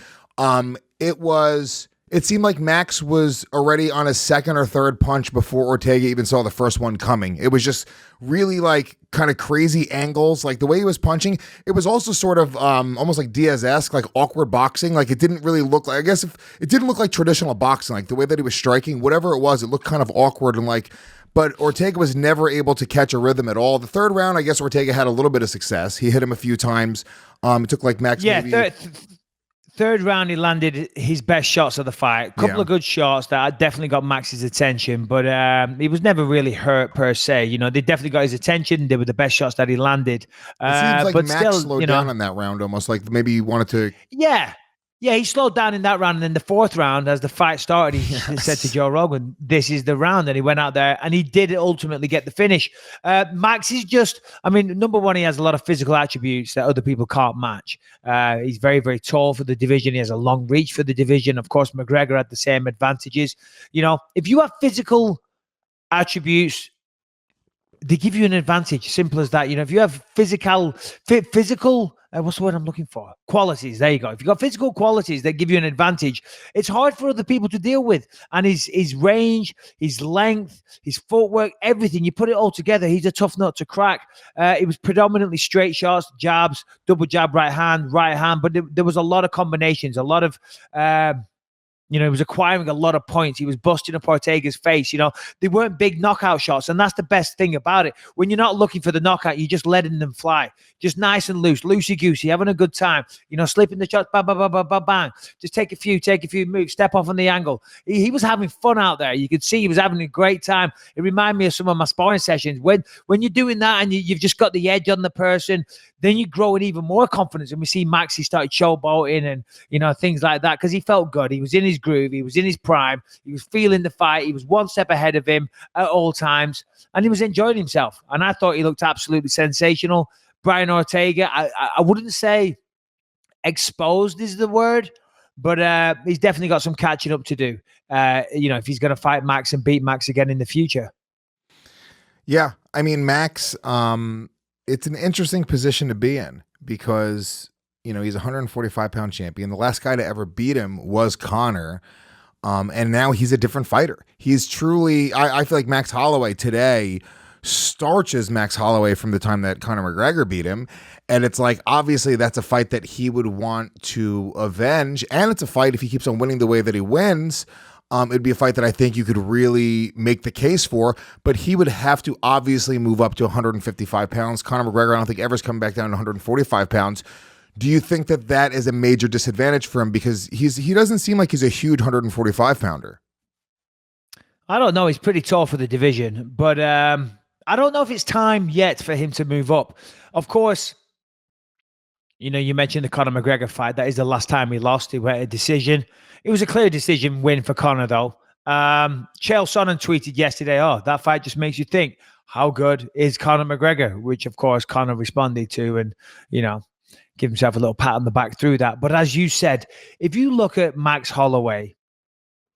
It seemed like Max was already on his second or third punch before Ortega even saw the first one coming. It was just really like kind of crazy angles, like the way he was punching. It was also sort of almost like Diaz-esque, like awkward boxing. Like it didn't really look like, it didn't look like traditional boxing, like the way that he was striking, whatever it was, it looked kind of awkward and like, but Ortega was never able to catch a rhythm at all. The third round, I guess Ortega had a little bit of success. He hit him a few times. It took like Max maybe... Third round, he landed his best shots of the fight. A couple of good shots that definitely got Max's attention, but he was never really hurt per se. They definitely got his attention. They were the best shots that he landed. It seems like but Max still, slowed down on that round, almost like maybe he wanted to. Yeah, he slowed down in that round. And then the fourth round, as the fight started, he said to Joe Rogan, "This is the round." And he went out there and he did ultimately get the finish. Max is just, number one, he has a lot of physical attributes that other people can't match. He's very, very tall for the division. He has a long reach for the division. Of course, McGregor had the same advantages. If you have physical attributes, they give you an advantage. Simple as that. If you have physical, what's the word I'm looking for? Qualities. There you go. If you've got physical qualities that give you an advantage, it's hard for other people to deal with. And his range, his length, his footwork, everything, you put it all together, he's a tough nut to crack. It was predominantly straight shots, jabs, double jab, right hand, but there was a lot of combinations, a lot of... he was acquiring a lot of points. He was busting up Ortega's face. They weren't big knockout shots. And that's the best thing about it. When you're not looking for the knockout, you're just letting them fly. Just nice and loose, loosey-goosey, having a good time. Slipping the shots, bang, bang, bang, bang, bang, bang. Just take a few moves, step off on the angle. He was having fun out there. You could see he was having a great time. It reminded me of some of my sparring sessions. When you're doing that and you've just got the edge on the person, then you grow in even more confidence. And we see Max, he started showboating and, things like that because he felt good. He was in his groove. He was in his prime. He was feeling the fight. He was one step ahead of him at all times. And he was enjoying himself. And I thought he looked absolutely sensational. Brian Ortega, I wouldn't say exposed is the word, but he's definitely got some catching up to do, if he's going to fight Max and beat Max again in the future. Yeah. Max, it's an interesting position to be in because, he's a 145-pound champion. The last guy to ever beat him was Conor. And now he's a different fighter. He's truly, I feel like Max Holloway today starches Max Holloway from the time that Conor McGregor beat him. And it's like, obviously that's a fight that he would want to avenge. And it's a fight, if he keeps on winning the way that he wins, it'd be a fight that I think you could really make the case for, but he would have to obviously move up to 155 pounds. Conor McGregor, I don't think ever's coming back down to 145 pounds. Do you think that that is a major disadvantage for him? Because he doesn't seem like he's a huge 145 pounder. I don't know. He's pretty tall for the division, but I don't know if it's time yet for him to move up. Of course, you mentioned the Conor McGregor fight. That is the last time he lost. He went a decision. It was a clear decision win for Conor, though. Chael Sonnen tweeted yesterday, that fight just makes you think, how good is Conor McGregor? Which, of course, Conor responded to and, give himself a little pat on the back through that. But as you said, if you look at Max Holloway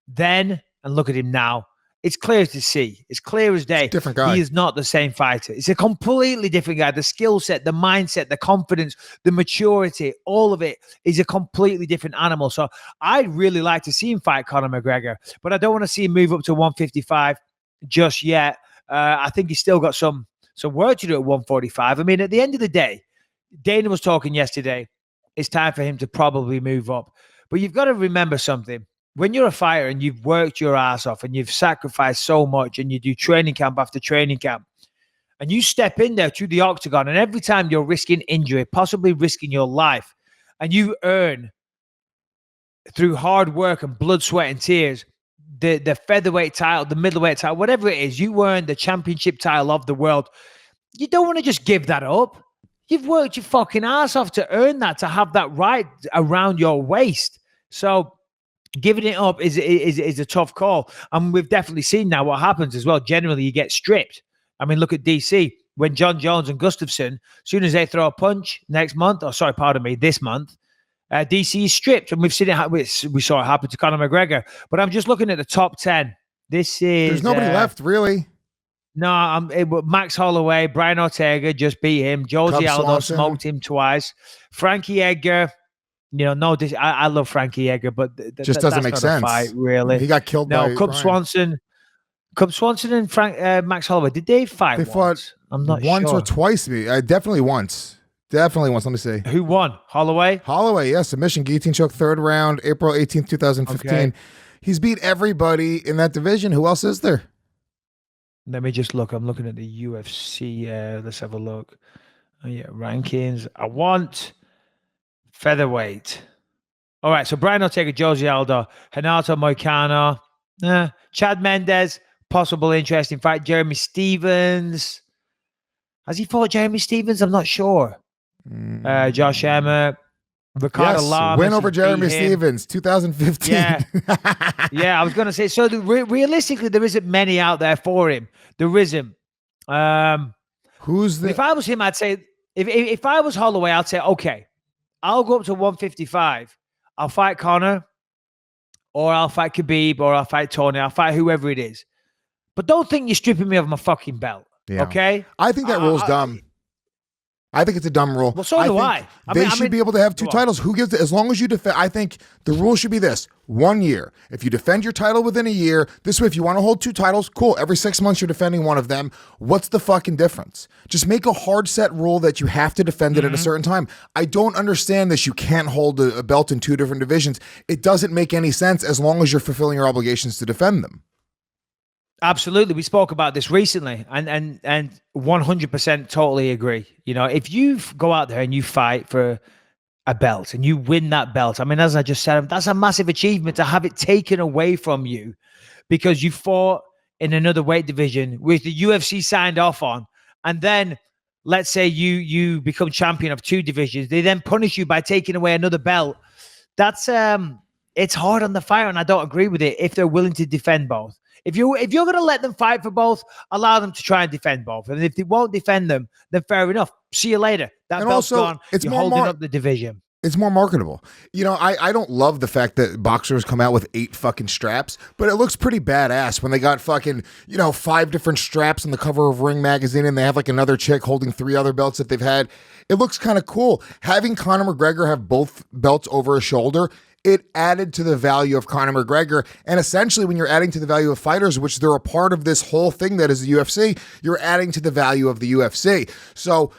then and look at him now, it's clear to see. It's clear as day. Different guy. He is not the same fighter. It's a completely different guy. The skill set, the mindset, the confidence, the maturity, all of it is a completely different animal. So I'd really like to see him fight Conor McGregor, but I don't want to see him move up to 155 just yet. I think he's still got some work to do at 145. At the end of the day, Dana was talking yesterday, it's time for him to probably move up. But you've got to remember something. When you're a fighter and you've worked your ass off and you've sacrificed so much and you do training camp after training camp and you step in there to the octagon and every time you're risking injury, possibly risking your life, and you earn through hard work and blood, sweat and tears, the featherweight title, the middleweight title, whatever it is, you earn the championship title of the world. You don't want to just give that up. You've worked your fucking ass off to earn that, to have that right around your waist. So giving it up is a tough call. And we've definitely seen now what happens as well. Generally, you get stripped. I mean, look at DC. When John Jones and Gustafsson, as soon as they throw a punch this month, DC is stripped. And we've seen it, we saw it happen to Conor McGregor. But I'm just looking at the top 10. There's nobody left, really. No, Max Holloway, Brian Ortega just beat him. Josie Cub Aldo Swanson. smoked him twice. Frankie Edgar, I love Frankie Edgar, but Just doesn't make sense. Fight, really. He got killed by Cub Ryan. Swanson and Max Holloway. Did they fight? They fought I'm not once sure. or twice. Definitely once. Let me see. Who won? Holloway? Holloway, yes. Submission, guillotine choke, 3rd round, April 18th, 2015. Okay. He's beat everybody in that division. Who else is there? Let me just look. I'm looking at the UFC. Let's have a look. Oh, yeah, rankings. I want featherweight. All right, so Brian Ortega, Josie Aldo, Renato Moicano, Chad Mendez, possible interesting fight. Jeremy Stevens. Has he fought Jeremy Stevens? I'm not sure. Josh Emmett, Ricardo Lamas. Win over Jeremy Stevens, 2015. Yeah, I was going to say, so realistically, there isn't many out there for him. There isn't. Who's the... If I was him, I'd say, if I was Holloway, I'd say, okay, I'll go up to 155. I'll fight Conor, or I'll fight Khabib, or I'll fight Tony. I'll fight whoever it is. But don't think you're stripping me of my fucking belt. Yeah. Okay? I think that rule's dumb. I think it's a dumb rule. Well, so do I. They should be able to have 2 titles. Who gives it? As long as you defend. I think the rule should be this: 1 year. If you defend your title within a year, this way, if you want to hold 2 titles, cool. Every 6 months, you're defending one of them. What's the fucking difference? Just make a hard set rule that you have to defend it at a certain time. I don't understand this. You can't hold a belt in 2 different divisions. It doesn't make any sense as long as you're fulfilling your obligations to defend them. Absolutely. We spoke about this recently and 100% totally agree. If you go out there and you fight for a belt and you win that belt, I mean, as I just said, that's a massive achievement to have it taken away from you because you fought in another weight division with the UFC signed off on. And then let's say you become champion of 2 divisions. They then punish you by taking away another belt. That's it's hard on the fighter, and I don't agree with it if they're willing to defend both. If you're going to let them fight for both, allow them to try and defend both. And if they won't defend them, then fair enough. See you later. That belt's gone. You're holding up the division. It's more marketable. I don't love the fact that boxers come out with 8 fucking straps, but it looks pretty badass when they got fucking, 5 different straps on the cover of Ring magazine and they have like another chick holding 3 other belts that they've had. It looks kind of cool. Having Conor McGregor have both belts over his shoulder, it added to the value of Conor McGregor. And essentially, when you're adding to the value of fighters, which they're a part of this whole thing that is the UFC, you're adding to the value of the UFC. So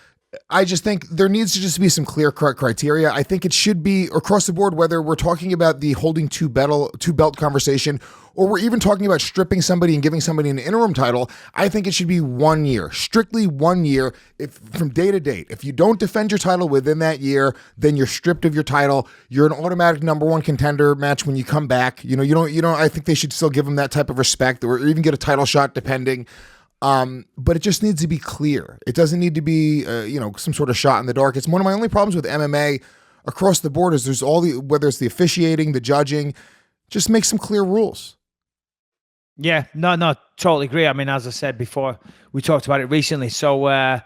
I just think there needs to just be some clear-cut criteria. I think it should be across the board, whether we're talking about the holding 2 belt conversation, or we're even talking about stripping somebody and giving somebody an interim title. I think it should be 1 year, strictly 1 year, from day to date. If you don't defend your title within that year, then you're stripped of your title. You're an automatic number 1 contender match when you come back. You don't. I think they should still give them that type of respect, or even get a title shot, depending. But it just needs to be clear. It doesn't need to be, some sort of shot in the dark. It's one of my only problems with MMA across the board is there's whether it's the officiating, the judging, just make some clear rules. Yeah, no, totally agree. I mean, as I said before, we talked about it recently. So, I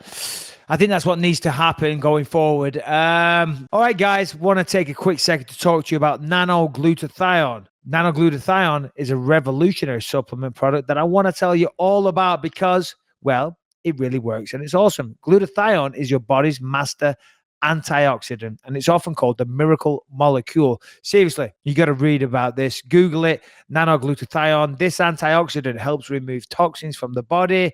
think that's what needs to happen going forward. All right, guys, want to take a quick second to talk to you about nanoglutathione. Nanoglutathione is a revolutionary supplement product that I want to tell you all about because, well, it really works and it's awesome. Glutathione is your body's master antioxidant, and it's often called the miracle molecule. Seriously, you got to read about this. Google it. Nanoglutathione. This antioxidant helps remove toxins from the body.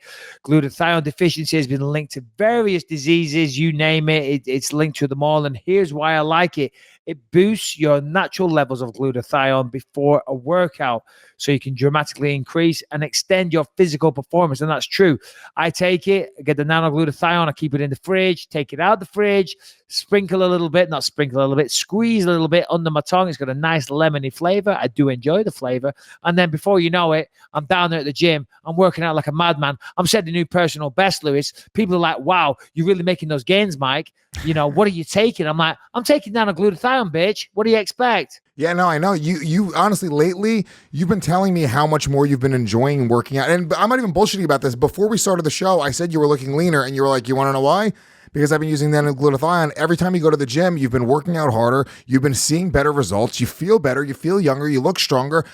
Glutathione deficiency has been linked to various diseases. You name it, it's linked to them all. And here's why I like it. it boosts your natural levels of glutathione before a workout, so you can dramatically increase and extend your physical performance. And that's true. I take it, I get the nanoglutathione, I keep it in the fridge, take it out the fridge, sprinkle a little bit, not sprinkle a little bit, squeeze a little bit under my tongue. It's got a nice lemony flavor. I do enjoy the flavor. And then before you know it, I'm down there at the gym. I'm working out like a madman. I'm setting a new personal best, Lewis. People are like, wow, you're really making those gains, Mike. You know, what are you taking? I'm like, I'm taking nanoglutathione, bitch. What do you expect? Yeah, no, I know. You honestly, lately, you've been telling me how much more you've been enjoying working out. And I'm not even bullshitting about this. Before we started the show, I said you were looking leaner, and you were like, you want to know why? Because I've been using nanoglutathione. Every time you go to the gym, you've been working out harder. You've been seeing better results. You feel better. You feel younger. You look stronger.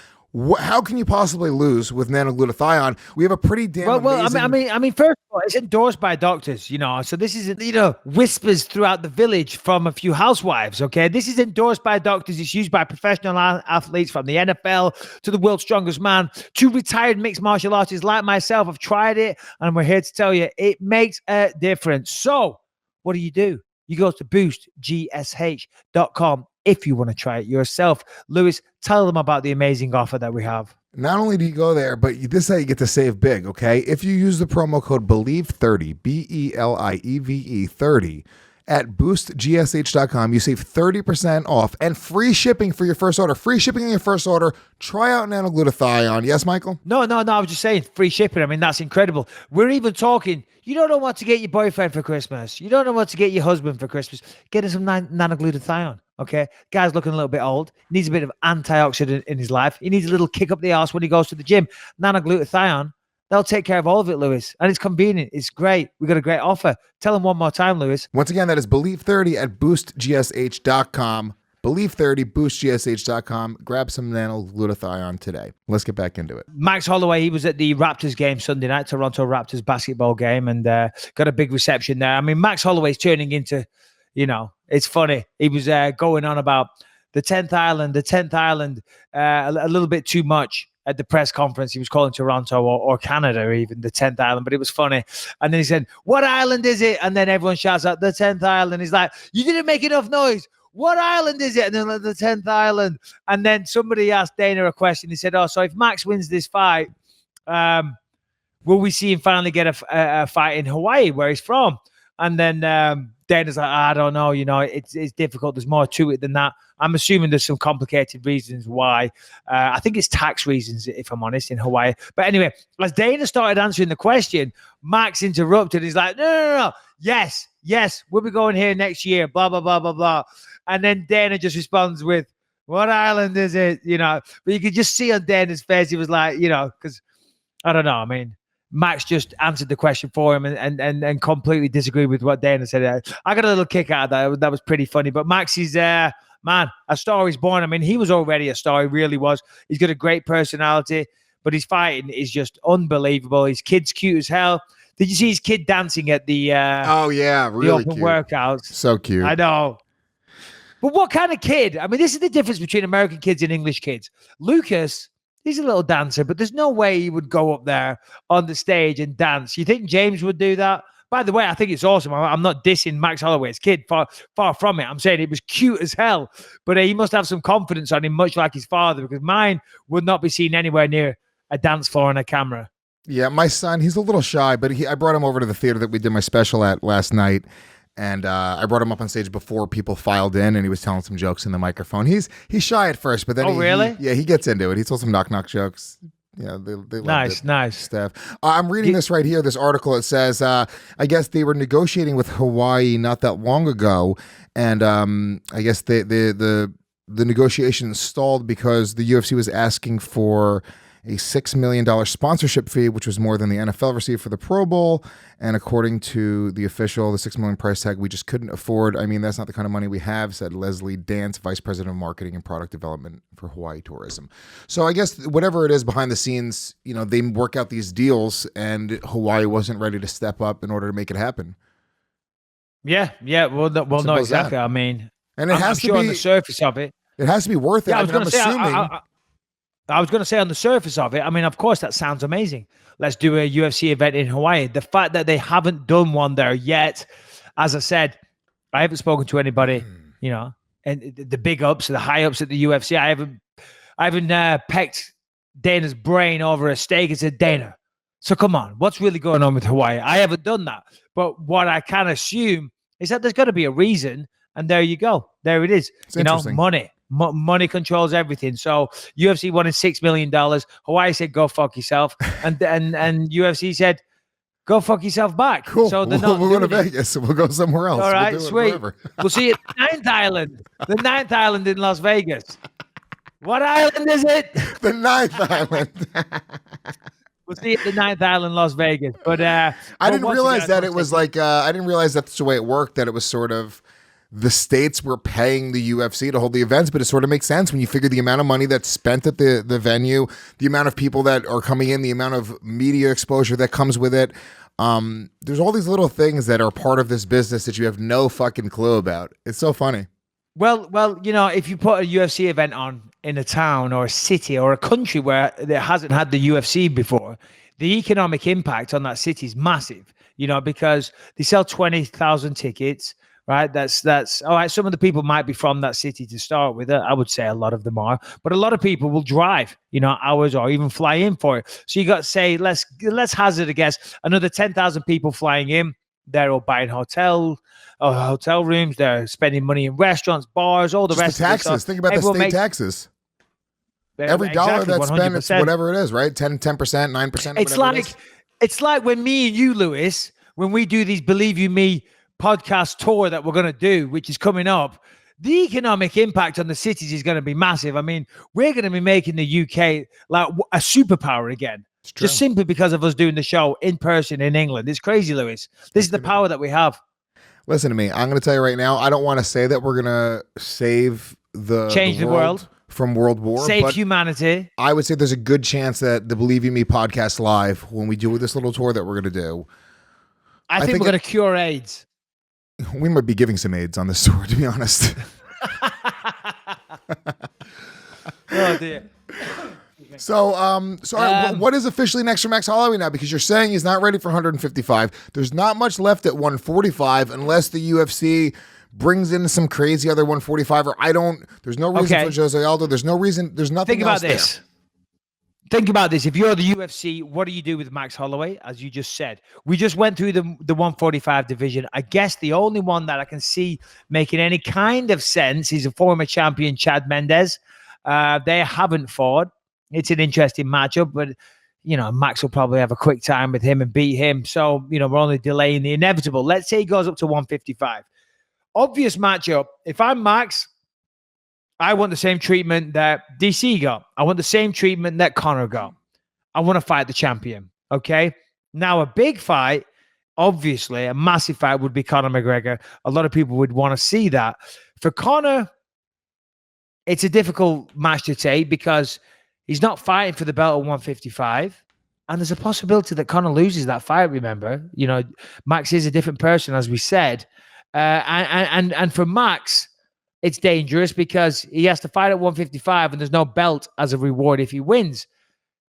How can you possibly lose with nanoglutathione? We have a pretty damn amazing... I mean, first of all, it's endorsed by doctors, you know. So this isn't, whispers throughout the village from a few housewives. Okay, this is endorsed by doctors. It's used by professional athletes, from the NFL to the world's strongest man to retired mixed martial artists like myself. I've tried it, and we're here to tell you it makes a difference. So, what do? You go to boostgsh.com. If you want to try it yourself. Lewis, tell them about the amazing offer that we have. Not only do you go there, but this is how you get to save big, okay? If you use the promo code BELIEVE30, BELIEVE 30, at boostgsh.com, you save 30% off and free shipping for your first order. Free shipping on your first order. Try out nanoglutathione. Yes, Michael? No, I was just saying free shipping. I mean, that's incredible. We're even talking, you don't know what to get your boyfriend for Christmas. You don't know what to get your husband for Christmas. Get him some nanoglutathione. Okay, guy's looking a little bit old. Needs a bit of antioxidant in his life. He needs a little kick up the arse when he goes to the gym. Nanoglutathione, they'll take care of all of it, Lewis. And it's convenient. It's great. We got a great offer. Tell them one more time, Lewis. Once again, that is Believe30 at boostgsh.com. Believe30, boostgsh.com. Grab some nanoglutathione today. Let's get back into it. Max Holloway, he was at the Raptors game Sunday night, Toronto Raptors basketball game, and got a big reception there. I mean, Max Holloway's turning into, it's funny. He was going on about the 10th island, a little bit too much at the press conference. He was calling Toronto or Canada even the 10th island, but it was funny. And then he said, what island is it? And then everyone shouts out, the 10th island. He's like, you didn't make enough noise. What island is it? And then like, the 10th island. And then somebody asked Dana a question. He said, so if Max wins this fight, will we see him finally get a fight in Hawaii, where he's from? And then Dana's like, I don't know, it's difficult. There's more to it than that. I'm assuming there's some complicated reasons why. I think it's tax reasons, if I'm honest, in Hawaii. But anyway, as Dana started answering the question, Max interrupted. He's like, no. Yes, we'll be going here next year, blah, blah, blah, blah, blah. And then Dana just responds with, what island is it? But you could just see on Dana's face, he was like, because I don't know. I mean, Max just answered the question for him and completely disagreed with what Dana said. I got a little kick out of that. That was pretty funny. But Max is, man, a star is born. I mean, he was already a star. He really was. He's got a great personality, but his fighting is just unbelievable. His kid's cute as hell. Did you see his kid dancing at the really the open cute workouts? So cute. I know. But what kind of kid? I mean, this is the difference between American kids and English kids. Lucas, he's a little dancer, but there's no way he would go up there on the stage and dance. You think James would do that? By the way, I think it's awesome. I'm not dissing Max Holloway's kid, far from it. I'm saying it was cute as hell, but he must have some confidence on him, much like his father, because mine would not be seen anywhere near a dance floor and a camera. Yeah, my son, he's a little shy, but I brought him over to the theater that we did my special at last night. And I brought him up on stage before people filed in, and he was telling some jokes in the microphone. He's shy at first, but then he gets into it. He told some knock jokes. Yeah, they nice stuff. I'm reading this right here. This article, it says, I guess they were negotiating with Hawaii not that long ago, and I guess the negotiations stalled because the UFC was asking for a $6 million sponsorship fee, which was more than the NFL received for the Pro Bowl. And according to the official, the $6 million price tag we just couldn't afford. I mean, that's not the kind of money we have, said Leslie Dance, Vice President of Marketing and Product Development for Hawaii Tourism. So I guess whatever it is behind the scenes, they work out these deals, and Hawaii wasn't ready to step up in order to make it happen. Yeah. Well, no, exactly. That. I mean, and it has to be on the surface of it. It has to be worth it. Yeah, I was going to say on the surface of it, I mean, of course, that sounds amazing. Let's do a UFC event in Hawaii. The fact that they haven't done one there yet, as I said, I haven't spoken to anybody, and the big ups, the high ups at the UFC. I haven't pecked Dana's brain over a steak and said, Dana, so come on, what's really going on with Hawaii? I haven't done that. But what I can assume is that there's got to be a reason. And there you go. There it is. It's interesting. Money. Money controls everything. So UFC wanted $6 million. Hawaii said, go fuck yourself. And UFC said, go fuck yourself back. Cool. So they're we'll go to doing it. Vegas. We'll go somewhere else. All right, we'll do sweet. Whatever. We'll see you at the ninth island. The ninth island in Las Vegas. What island is it? The ninth island. We'll see you at the ninth island, Las Vegas. But I didn't once realize again, that it was like I didn't realize that's the way it worked. That it was sort of the states were paying the UFC to hold the events, but it sort of makes sense when you figure the amount of money that's spent at the venue, the amount of people that are coming in, the amount of media exposure that comes with it. There's all these little things that are part of this business that you have no fucking clue about. It's so funny. Well, if you put a UFC event on in a town or a city or a country where there hasn't had the UFC before, the economic impact on that city is massive, because they sell 20,000 tickets, right? That's all right. Some of the people might be from that city to start with. I would say a lot of them are, but a lot of people will drive, hours or even fly in for it. So you got to say, let's hazard a guess, another 10,000 people flying in. They're all buying hotel rooms. They're spending money in restaurants, bars, all the Just rest. the taxes. Of it. So think about the state taxes. Every dollar that's spent, it's whatever it is, right? 10%, 9%. It's like when me and you, Lewis, when we do these Believe You Me podcast tour that we're going to do, which is coming up, the economic impact on the cities is going to be massive. I mean, we're going to be making the UK like a superpower again, just simply because of us doing the show in person in England. It's crazy, Lewis. This is the power that we have. Listen to me. I'm going to tell you right now, I don't want to say that we're going to save the world from World War. Save humanity. I would say there's a good chance that the Believe You Me podcast live, when we do this little tour that we're going to do, I think we're going to cure AIDS. We might be giving some AIDS on this tour, to be honest. Oh, dear. So, what is officially next for Max Holloway now? Because you're saying he's not ready for 155. There's not much left at 145 unless the UFC brings in some crazy other 145. There's no reason for Jose Aldo. There's no reason. There's nothing else there. Think about this. If you're the UFC, what do you do with Max Holloway? As you just said, we just went through the 145 division. I guess the only one that I can see making any kind of sense is a former champion, Chad Mendes. They haven't fought. It's an interesting matchup, but Max will probably have a quick time with him and beat him. So, we're only delaying the inevitable. Let's say he goes up to 155. Obvious matchup. If I'm Max, I want the same treatment that DC got. I want the same treatment that Conor got. I want to fight the champion. Okay. Now, a big fight, obviously, a massive fight would be Conor McGregor. A lot of people would want to see that. For Conor, it's a difficult match to take because he's not fighting for the belt at 155. And there's a possibility that Conor loses that fight, remember. Max is a different person, as we said. And for Max, it's dangerous because he has to fight at 155 and there's no belt as a reward if he wins.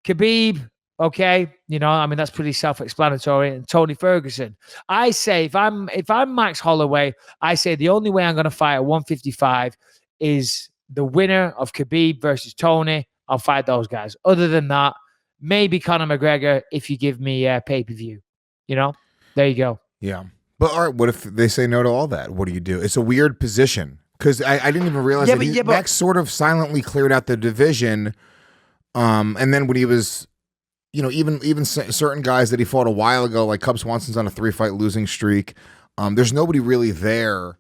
Khabib, okay, that's pretty self-explanatory. And Tony Ferguson. I say if I'm Max Holloway, I say the only way I'm going to fight at 155 is the winner of Khabib versus Tony. I'll fight those guys. Other than that, maybe Conor McGregor if you give me a pay-per-view. There you go. Yeah. But all right, what if they say no to all that? What do you do? It's a weird position. Because I didn't even realize that Max sort of silently cleared out the division. And then when he was, even certain guys that he fought a while ago, like Cub Swanson's on a 3-fight losing streak. There's nobody really there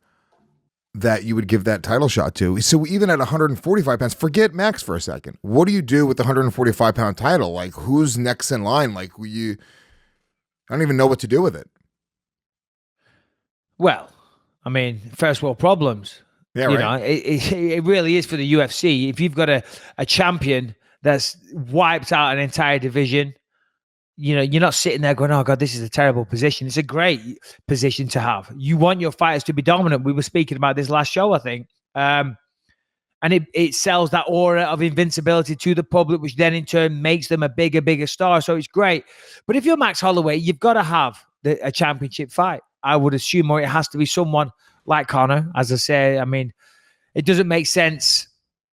that you would give that title shot to. So even at 145 pounds, forget Max for a second. What do you do with the 145-pound title? Like, who's next in line? Like, I don't even know what to do with it. Well, first world problems. Yeah, right. It really is for the UFC. If you've got a champion that's wiped out an entire division, you're not sitting there going, oh, God, this is a terrible position. It's a great position to have. You want your fighters to be dominant. We were speaking about this last show, I think. And it sells that aura of invincibility to the public, which then in turn makes them a bigger star. So it's great. But if you're Max Holloway, you've got to have a championship fight. I would assume, or it has to be someone like Conor. As I say, it doesn't make sense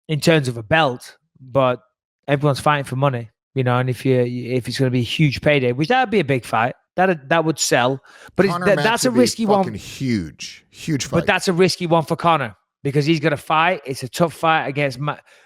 in terms of a belt, but everyone's fighting for money, and if it's going to be a huge payday, which that would be a big fight, that would sell. But that's a risky one. Huge fight. But that's a risky one for Conor because he's going to fight. It's a tough fight against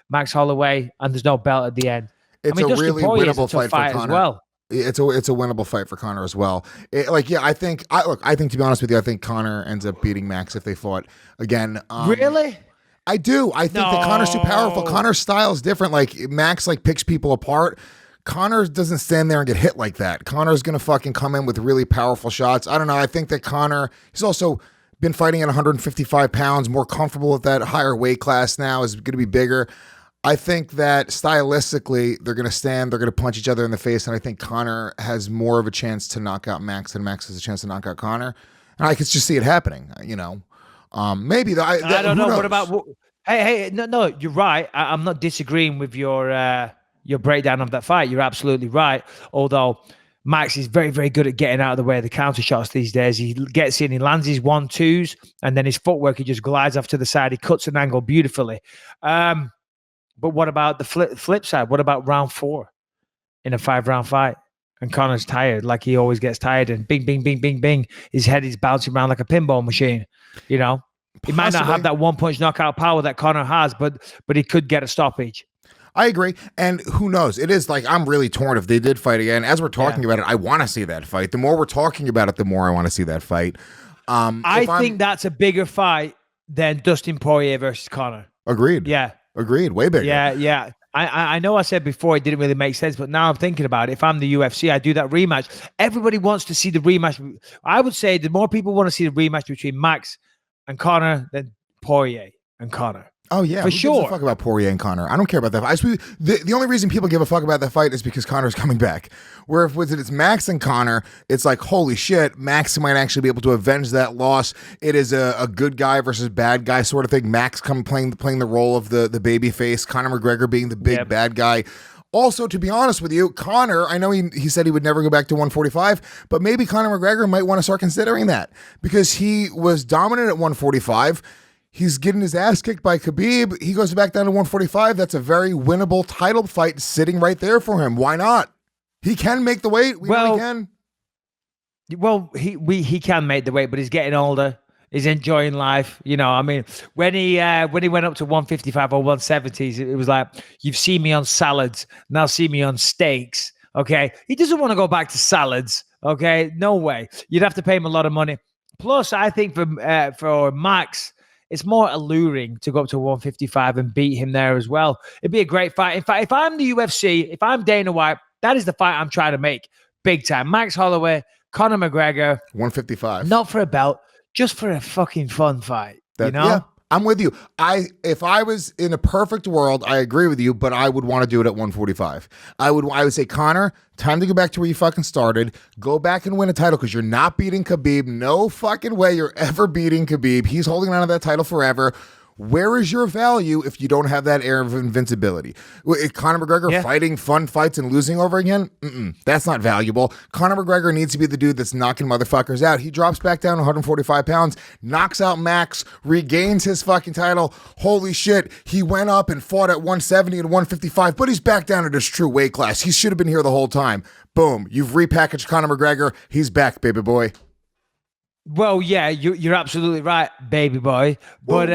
Max Holloway, and there's no belt at the end. It's a really winnable fight for Conor. As well. It's a winnable fight for Conor as well. I think to be honest with you, I think Conor ends up beating Max if they fought again. Really? I do. I think that Conor's too powerful. Conor's style is different. Like Max, picks people apart. Conor doesn't stand there and get hit like that. Conor's gonna fucking come in with really powerful shots. I don't know. I think that Conor, he's also been fighting at 155 pounds, more comfortable at that higher weight class now, is gonna be bigger. I think that stylistically, they're going to stand, they're going to punch each other in the face, and I think Conor has more of a chance to knock out Max than Max has a chance to knock out Conor. And I could just see it happening, Maybe. I don't know. What about... Hey, no, you're right. I'm not disagreeing with your breakdown of that fight. You're absolutely right. Although Max is very, very good at getting out of the way of the counter shots these days. He gets in, he lands his 1-2s, and then his footwork, he just glides off to the side. He cuts an angle beautifully. But what about the flip side? What about round 4 in a 5-round fight? And Conor's tired, like he always gets tired, and bing, bing, bing, bing, bing. His head is bouncing around like a pinball machine. He might not have that one-punch knockout power that Conor has, but he could get a stoppage. I agree. And who knows? It is I'm really torn if they did fight again. As we're talking about it, I want to see that fight. The more we're talking about it, the more I want to see that fight. I think that's a bigger fight than Dustin Poirier versus Conor. Agreed. Yeah. Agreed. Way bigger. Yeah. I know I said before it didn't really make sense, but now I'm thinking about it. If I'm the UFC, I do that rematch. Everybody wants to see the rematch. I would say the more people want to see the rematch between Max and Conor than Poirier and Conor. Oh, yeah. For sure. Who gives a fuck about Poirier and Conor? I don't care about that fight. The only reason people give a fuck about that fight is because Conor's coming back. Where if it's Max and Conor, it's like, holy shit, Max might actually be able to avenge that loss. It is a good guy versus bad guy sort of thing. Max playing the role of the baby face, Conor McGregor being the big bad guy. Also, to be honest with you, Conor, I know he said he would never go back to 145, but maybe Conor McGregor might want to start considering that because he was dominant at 145. He's getting his ass kicked by Khabib. He goes back down to 145. That's a very winnable title fight sitting right there for him. Why not? He can make the weight. We know he can. Well, he can make the weight, but he's getting older. He's enjoying life. When he went up to 155 or 170s, it was like, you've seen me on salads. Now see me on steaks. Okay. He doesn't want to go back to salads. Okay. No way. You'd have to pay him a lot of money. Plus, I think for Max, it's more alluring to go up to 155 and beat him there as well. It'd be a great fight. In fact, if I'm the UFC, if I'm Dana White, that is the fight I'm trying to make. Big time. Max Holloway, Conor McGregor. 155. Not for a belt, just for a fucking fun fight. Yeah, I'm with you. If I was in a perfect world, I agree with you, but I would want to do it at 145. I would say, Conor, time to go back to where you fucking started. Go back and win a title because you're not beating Khabib. No fucking way you're ever beating Khabib. He's holding on to that title forever. Where is your value if you don't have that air of invincibility? Conor McGregor fighting fun fights and losing over again? That's not valuable. Conor McGregor needs to be the dude that's knocking motherfuckers out. He drops back down to 145 pounds, knocks out Max, regains his fucking title. Holy shit, he went up and fought at 170 and 155, but he's back down at his true weight class. He should have been here the whole time. Boom, you've repackaged Conor McGregor. He's back, baby boy. Well, yeah, you're absolutely right, baby boy. But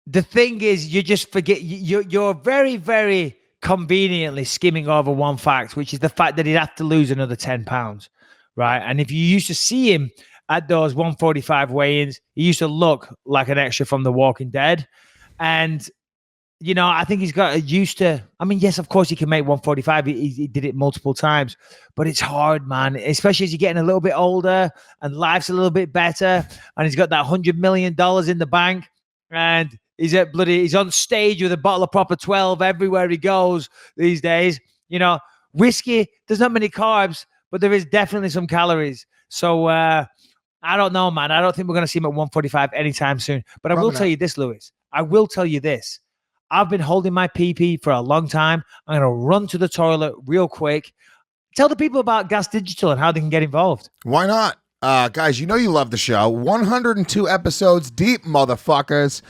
the thing is, you just forget. You're very, very conveniently skimming over one fact, which is the fact that he'd have to lose another 10 pounds, right? And if you used to see him at those 145 weigh-ins, he used to look like an extra from The Walking Dead. And I think he's got used to, yes, of course he can make 145. He did it multiple times, but it's hard, man, especially as you're getting a little bit older and life's a little bit better. And he's got that $100 million in the bank and he's on stage with a bottle of Proper 12 everywhere he goes these days. Whiskey, there's not many carbs, but there is definitely some calories. So I don't know, man. I don't think we're going to see him at 145 anytime soon. But I will tell you this, Lewis. I will tell you this. I've been holding my PP for a long time. I'm going to run to the toilet real quick. Tell the people about Gas Digital and how they can get involved. Why not? Guys, you know you love the show. 102 episodes deep, motherfuckers.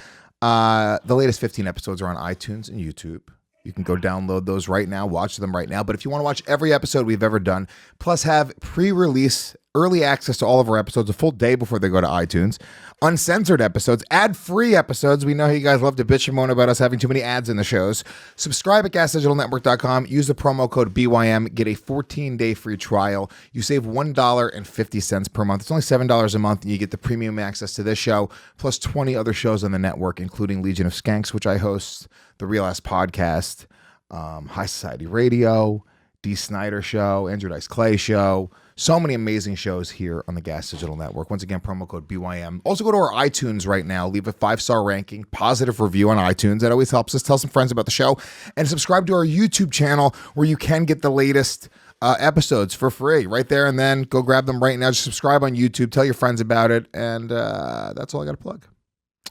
The latest 15 episodes are on iTunes and YouTube. You can go download those right now, watch them right now. But if you want to watch every episode we've ever done, plus have pre-release early access to all of our episodes a full day before they go to iTunes, uncensored episodes, ad-free episodes. We know how you guys love to bitch and moan about us having too many ads in the shows. Subscribe at gasdigitalnetwork.com. Use the promo code BYM. Get a 14-day free trial. You save $1.50 per month. It's only $7 a month, and you get the premium access to this show, plus 20 other shows on the network, including Legion of Skanks, which I host, The Real Ass Podcast, High Society Radio, Dee Snider Show, Andrew Dice Clay Show. So many amazing shows here on the Gas Digital Network. Once again, promo code BYM. Also go to our iTunes right now. Leave a 5-star ranking, positive review on iTunes. That always helps us. Tell some friends about the show. And subscribe to our YouTube channel where you can get the latest episodes for free right there. And then go grab them right now. Just subscribe on YouTube. Tell your friends about it. And that's all I got to plug.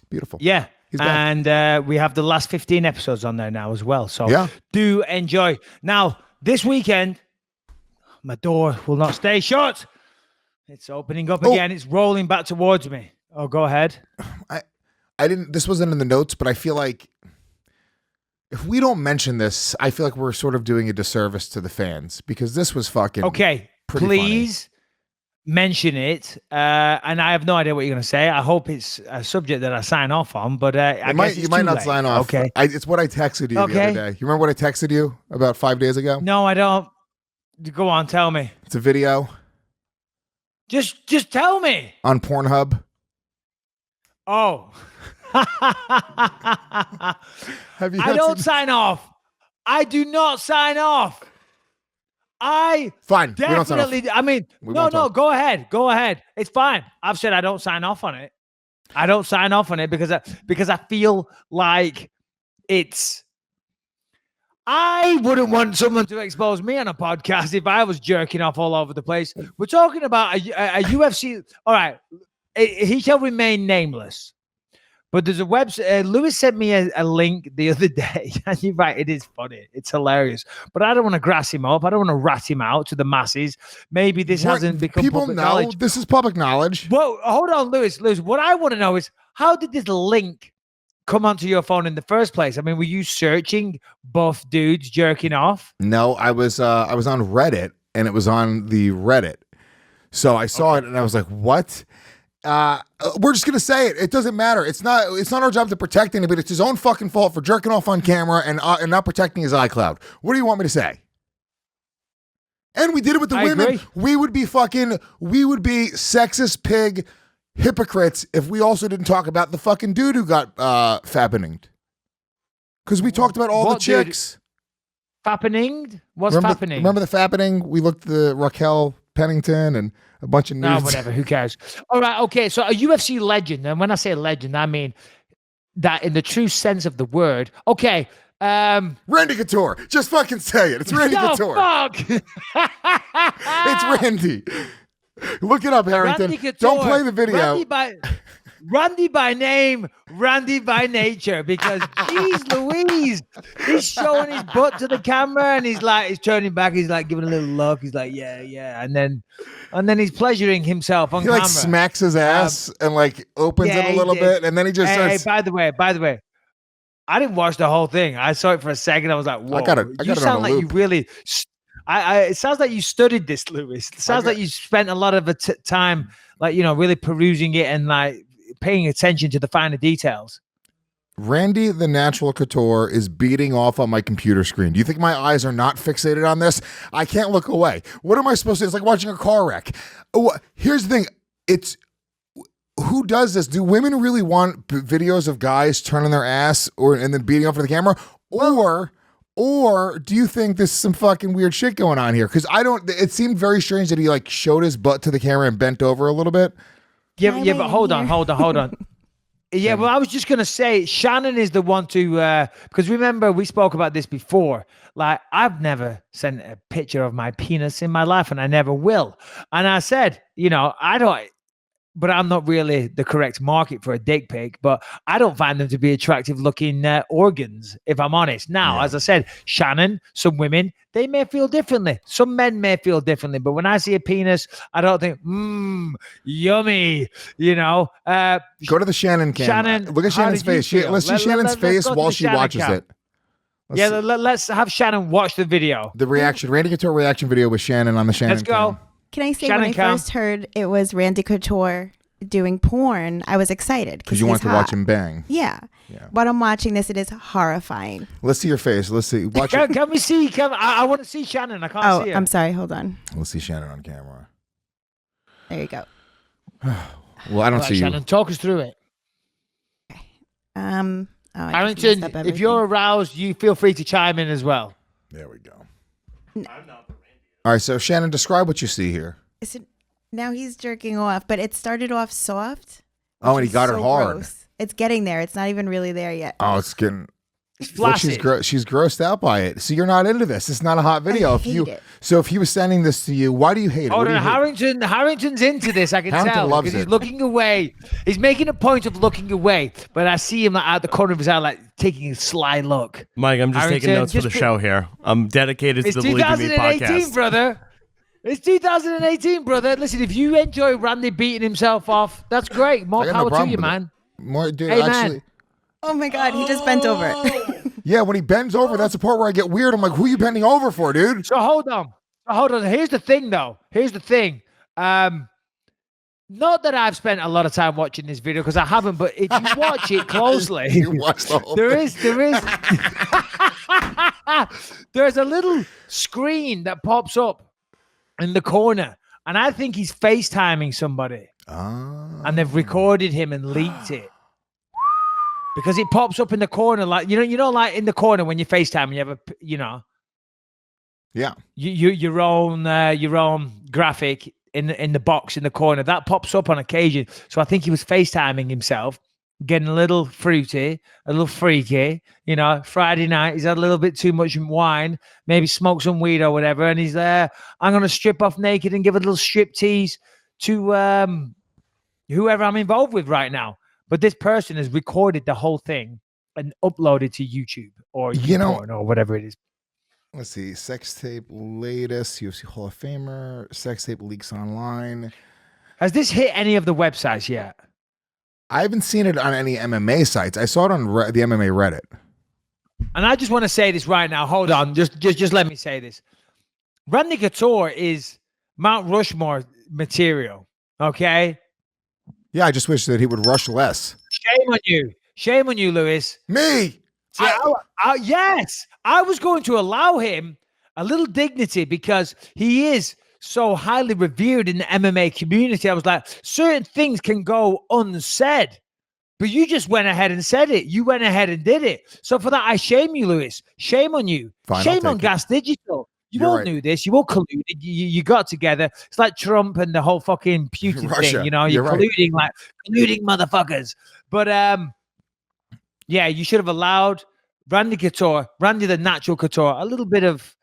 Beautiful. Yeah. He's back. And we have the last 15 episodes on there now as well. So Yeah. do enjoy. Now, this weekend, my door will not stay shut. It's opening up again. It's rolling back towards me. Oh, go ahead. This wasn't in the notes, but I feel like if we don't mention this, I feel like we're sort of doing a disservice to the fans because this was fucking Okay, pretty please mention it. And I have no idea what you're going to say. I hope it's a subject that I sign off on, but you might not sign off. Okay. It's what I texted you the other day. You remember what I texted you about 5 days ago? No, I don't. Go on, tell me. It's a video Just tell me. on Pornhub. Oh. Have you? I don't sign off. I do not sign off. Fine. We don't sign off. Definitely. I mean, no, go ahead. Go ahead. It's fine. I've said I don't sign off on it. I don't sign off on it because I feel like it's. I wouldn't want someone to expose me on a podcast if I was jerking off all over the place. We're talking about a UFC. All right. He shall remain nameless. But there's a website. Lewis sent me a link the other day. And you're right. It is funny. It's hilarious. But I don't want to grass him up. I don't want to rat him out to the masses. Maybe this hasn't become public knowledge. This is public knowledge. Well, hold on, Lewis. What I want to know is how did this link come onto your phone in the first place? I mean, were you searching buff dudes jerking off? No, I was on Reddit, and it was on the Reddit. So I saw it, and I was like, "What?" We're just gonna say it. It doesn't matter. It's not our job to protect anybody. It's his own fucking fault for jerking off on camera and not protecting his iCloud. What do you want me to say? And we did it with the women. Agree. We would be sexist pig hypocrites if we also didn't talk about the fucking dude who got fappeninged. Because we talked about all the chicks. Fappeninged? What's fappening? Remember the fappening? We looked at the Raquel Pennington and a bunch of nudes. No, whatever. Who cares? All right. Okay. So a UFC legend, and when I say legend, I mean that in the true sense of the word. Okay. Randy Couture. Just fucking say it. It's Randy Couture. Fuck. It's Randy. Look it up, Harrington. Don't play the video. Randy by name, Randy by nature, because geez Louise, he's showing his butt to the camera and he's turning back, he's like giving a little look, he's like, yeah, and then he's pleasuring himself on camera. He like smacks his ass and like opens it a little bit, and then he just starts. Hey, by the way, I didn't watch the whole thing. I saw it for a second. I was like, whoa, you sound like you really. It sounds like you studied this, Lewis. It sounds like you spent a lot of time, like, really perusing it and like paying attention to the finer details. Randy the Natural Couture is beating off on my computer screen. Do you think my eyes are not fixated on this? I can't look away. What am I supposed to do? It's like watching a car wreck. Here's the thing. Who does this? Do women really want videos of guys turning their ass and then beating off to the camera? Or do you think there's some fucking weird shit going on here? Because it seemed very strange that he like showed his butt to the camera and bent over a little bit. Yeah, but hold on. Yeah, well, I was just going to say, Shannon is the one to, because remember, we spoke about this before. Like, I've never sent a picture of my penis in my life, and I never will. And I said, but I'm not really the correct market for a dick pic. But I don't find them to be attractive looking organs, if I'm honest. Now, as I said, Shannon, some women, they may feel differently. Some men may feel differently. But when I see a penis, I don't think, yummy, you know. Go to the Shannon cam. Shannon, Look at how Shannon's did you face. feel? Let's see Shannon's let's face go to while the she Shannon watches cam. it. Let's see. Let's have Shannon watch the video. The reaction, Randy Couture reaction video with Shannon on the Shannon Let's go. cam. Can I say Shannon when I Cam. first heard it was Randy Couture doing porn, I was excited Because you wanted to watch him bang. Yeah. But I'm watching this. It is horrifying. Let's see your face. Let's see. Watch it. Can we see? I want to see Shannon. I can't see her. I'm sorry. Hold on. Let's see Shannon on camera. There you go. Well, I don't see Shannon, talk us through it. I just messed Harrington, up if everything. you're aroused, you feel free to chime in as well. you. There we go. All right, so Shannon, describe what you see here. Is it, now he's jerking off, but it started off soft. Oh, which and he is got her so hard. gross. It's getting there. It's not even really there yet. Oh, it's getting. It's Look, flaccid. she's grossed out by it. So you're not into this. It's not a hot video. I If you hate it. So if he was sending this to you, why do you hate it? Oh What do no, you hate? Harrington's into this. I can Harrington tell loves because he's it. looking away. He's making a point of looking away, but I see him out the corner of his eye, like taking a sly look. Mike, I'm just taking Harrington, notes for the just show here. I'm dedicated to It's the Believe in Me 2018, podcast. brother. It's 2018, brother. Listen, if you enjoy Randy beating himself off, that's great. More I got no power to problem you, with it. man. More, dude. Hey, man. Actually, Oh my God, he just bent over. yeah. When he bends over, that's the part where I get weird. I'm like, who are you bending over for, dude? So hold on. Here's the thing, though. Here's the thing. Not that I've spent a lot of time watching this video because I haven't, but if you watch it closely, You watch the whole there thing. is there's a little screen that pops up in the corner, and I think he's FaceTiming somebody, and they've recorded him and leaked it. Because it pops up in the corner, like like in the corner when you FaceTime, and you have Yeah. your own graphic in the box in the corner that pops up on occasion. So I think he was FaceTiming himself, getting a little fruity, a little freaky. Friday night, he's had a little bit too much wine, maybe smoked some weed or whatever, and he's there. I'm gonna strip off naked and give a little strip tease to whoever I'm involved with right now. But this person has recorded the whole thing and uploaded to YouTube or YouPorn or whatever it is. Let's see. Sex tape latest. UFC Hall of Famer. Sex tape leaks online. Has this hit any of the websites yet? I haven't seen it on any MMA sites. I saw it on the MMA Reddit. And I just want to say this right now. Hold on. Just let me say this. Randy Couture is Mount Rushmore material. Okay? Yeah, I just wish that he would rush less. Shame on you. Shame on you, Lewis. Me. See, yes, I was going to allow him a little dignity because he is so highly revered in the MMA community. I was like, certain things can go unsaid, but you just went ahead and said it. You went ahead and did it. So for that, I shame you, Lewis. Shame on you. Fine, Shame I'll on take it. Gas Digital. You You're all right. knew this. You all colluded. You got together. It's like Trump and the whole fucking Putin Russia. thing. You're You're right. colluding motherfuckers. But yeah, you should have allowed Randy Couture, Randy the Natural Couture, a little bit of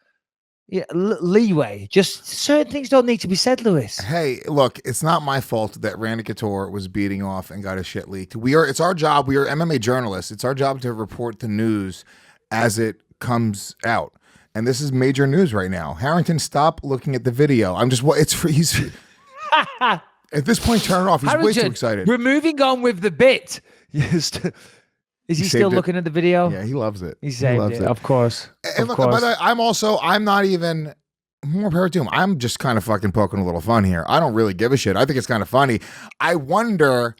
leeway. Just certain things don't need to be said, Lewis. Hey, look, it's not my fault that Randy Couture was beating off and got his shit leaked. It's our job. We are MMA journalists. It's our job to report the news as it comes out. And this is major news right now. Harrington, stop looking at the video. He's at this point, turn it off. He's way too excited. We're moving on with the bit. Yes. Is he still saved it. looking at the video? Yeah, he loves it. He saved loves it, of course. And Of look, course. but I'm not even more power to him. I'm just kind of fucking poking a little fun here. I don't really give a shit. I think it's kind of funny. I wonder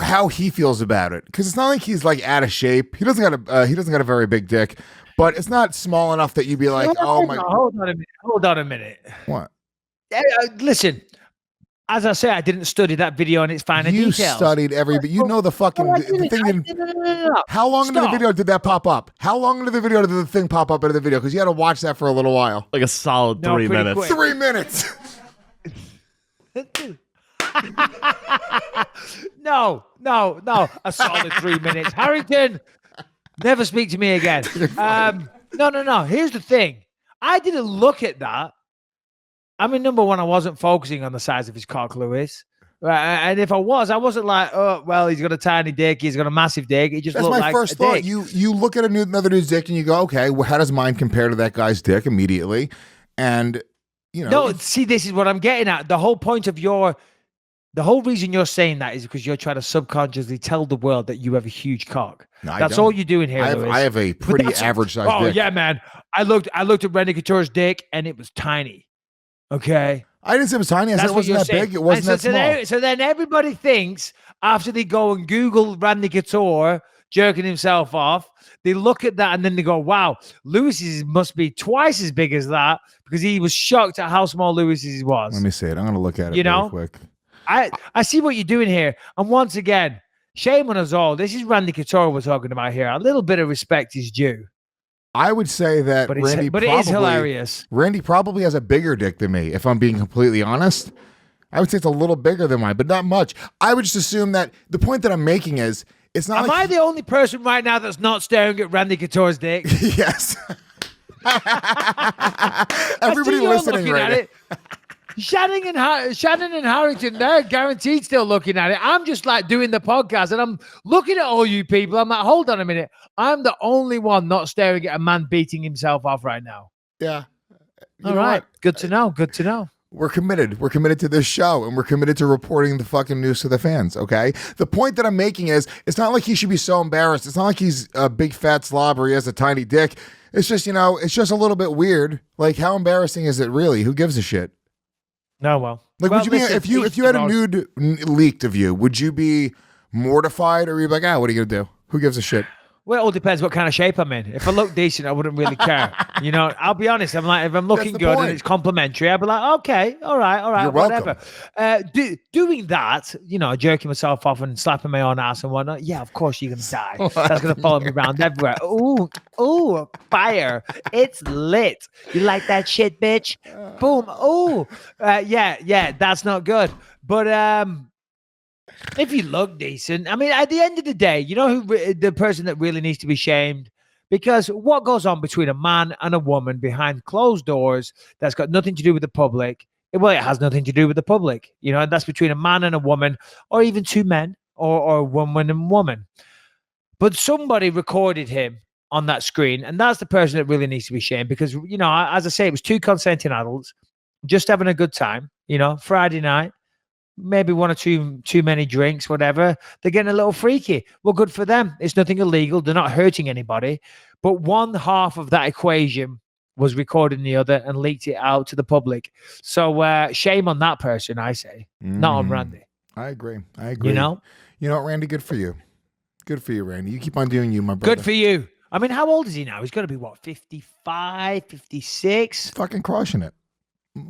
how he feels about it because it's not like he's like out of shape. He doesn't got a very big dick, but it's not small enough that you'd be like, oh my. Hold on a minute. What? Listen, as I say, I didn't study that video and its finer You details. studied but you know the fucking No, I the didn't. thing. I Didn't, didn't. No. how long into the Stop. video did that pop up? How long into the video did the thing pop up into the video? Because you had to watch that for a little while. Like a solid No, 3 pretty minutes. quick. 3 minutes. No. A solid 3 minutes. Harrington, never speak to me again. No. Here's the thing. I didn't look at that. I mean, number one, I wasn't focusing on the size of his cock, Lewis. Right, and if I wasn't like, oh, well, he's got a tiny dick, he's got a massive dick. He just That's looked my like first a thought. dick. You look at another dude's dick and you go, okay, well, how does mine compare to that guy's dick immediately? And No, see, this is what I'm getting at. The whole reason you're saying that is because you're trying to subconsciously tell the world that you have a huge cock. No, I That's don't. all you're doing here, Lewis. I have a pretty average sized dick. Oh yeah, man. I looked at Randy Couture's dick and it was tiny. Okay. I didn't say it was tiny. I said it wasn't that big. It wasn't that small. So then everybody thinks after they go and Google Randy Couture jerking himself off, they look at that and then they go, wow, Lewis's must be twice as big as that because he was shocked at how small Lewis's was. Let me see it. I'm going to look at it real quick. I see what you're doing here. And once again, shame on us all. This is Randy Couture we're talking about here. A little bit of respect is due. I would say that But Randy it is hilarious. Randy probably has a bigger dick than me, if I'm being completely honest. I would say it's a little bigger than mine, but not much. I would just assume that the point that I'm making is it's not Am I the only person right now that's not staring at Randy Couture's dick? Yes. Everybody listening right now. Shannon and Harrington, they're guaranteed still looking at it. I'm just like doing the podcast and I'm looking at all you people. I'm like, hold on a minute. I'm the only one not staring at a man beating himself off right now. Yeah. All right. Good to know. Good to know. We're committed. We're committed to this show, and we're committed to reporting the fucking news to the fans, okay? The point that I'm making is it's not like he should be so embarrassed. It's not like he's a big fat slob or he has a tiny dick. It's just, it's just a little bit weird. Like, how embarrassing is it really? Who gives a shit? No, well. Like, would you listen, be, if you had a nude leaked of you, would you be mortified or you'd be like, what are you going to do? Who gives a shit? Well, it all depends what kind of shape I'm in. If I look decent, I wouldn't really care. I'll be honest. I'm like, if I'm looking good and it's complimentary, I'll be like, okay, all right, You're whatever. welcome. Doing that, jerking myself off and slapping my own ass and whatnot. Yeah, of course you're gonna die. That's gonna follow me around everywhere. Ooh, fire! It's lit. You like that shit, bitch? Boom. Ooh, yeah. That's not good. But if you look decent, I mean, at the end of the day, you know who the person that really needs to be shamed? Because what goes on between a man and a woman behind closed doors that's got nothing to do with the public, well, it has nothing to do with the public, and that's between a man and a woman, or even two men, or a woman and woman. But somebody recorded him on that screen, and that's the person that really needs to be shamed because, as I say, it was two consenting adults just having a good time, Friday night. Maybe one or two too many drinks, whatever. They're getting a little freaky. Well, good for them. It's nothing illegal. They're not hurting anybody. But one half of that equation was recording the other and leaked it out to the public. So shame on that person, I say. Not on Randy. I agree. You know what, Randy? Good for you. Good for you, Randy. You keep on doing you, my brother. Good for you. I mean, how old is he now? He's got to be, 55, 56? Fucking crushing it.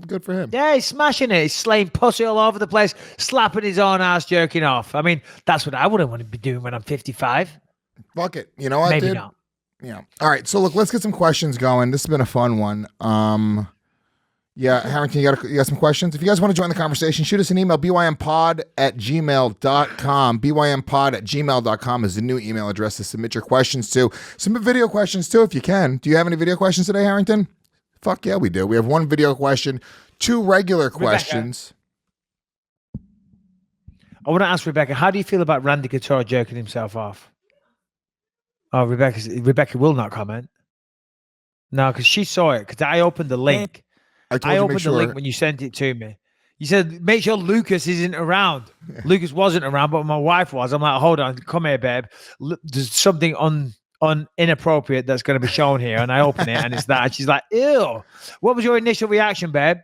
Good for him. Yeah, he's smashing it. He's slaying pussy all over the place, slapping his own ass, jerking off. I mean, that's what I wouldn't want to be doing when I'm 55. Fuck it. You know what, Maybe dude? not. Yeah. All right. So look, let's get some questions going. This has been a fun one. Yeah, Harrington, you got some questions? If you guys want to join the conversation, shoot us an email, bympod@gmail.com. bympod@gmail.com is the new email address to submit your questions to. Submit video questions too if you can. Do you have any video questions today, Harrington? Fuck yeah, we do. We have one video question, two regular questions. I want to ask Rebecca, how do you feel about Randy Couture jerking himself off? Oh, Rebecca will not comment. No, because she saw it. Because I opened the link. I opened the link when you sent it to me. You said, make sure Lucas isn't around. Lucas wasn't around, but my wife was. I'm like, hold on, come here, babe. There's something inappropriate that's going to be shown here. And I open it and it's that. And she's like, ew. What was your initial reaction, babe?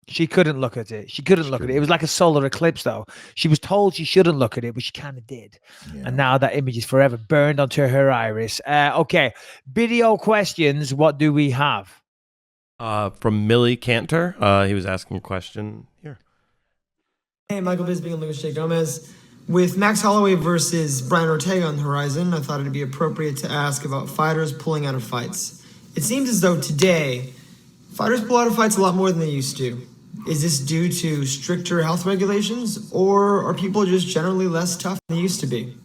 She couldn't look at it. She couldn't look at it. It was like a solar eclipse, though. She was told she shouldn't look at it, but she kind of did. Yeah. And now that image is forever burned onto her iris. Okay. Video questions. What do we have? From Millie Cantor. He was asking a question here. Hey, Michael Bisping and Lucas J. Gomez. With Max Holloway versus Brian Ortega on the horizon, I thought it'd be appropriate to ask about fighters pulling out of fights. It seems as though today, fighters pull out of fights a lot more than they used to. Is this due to stricter health regulations, or are people just generally less tough than they used to be?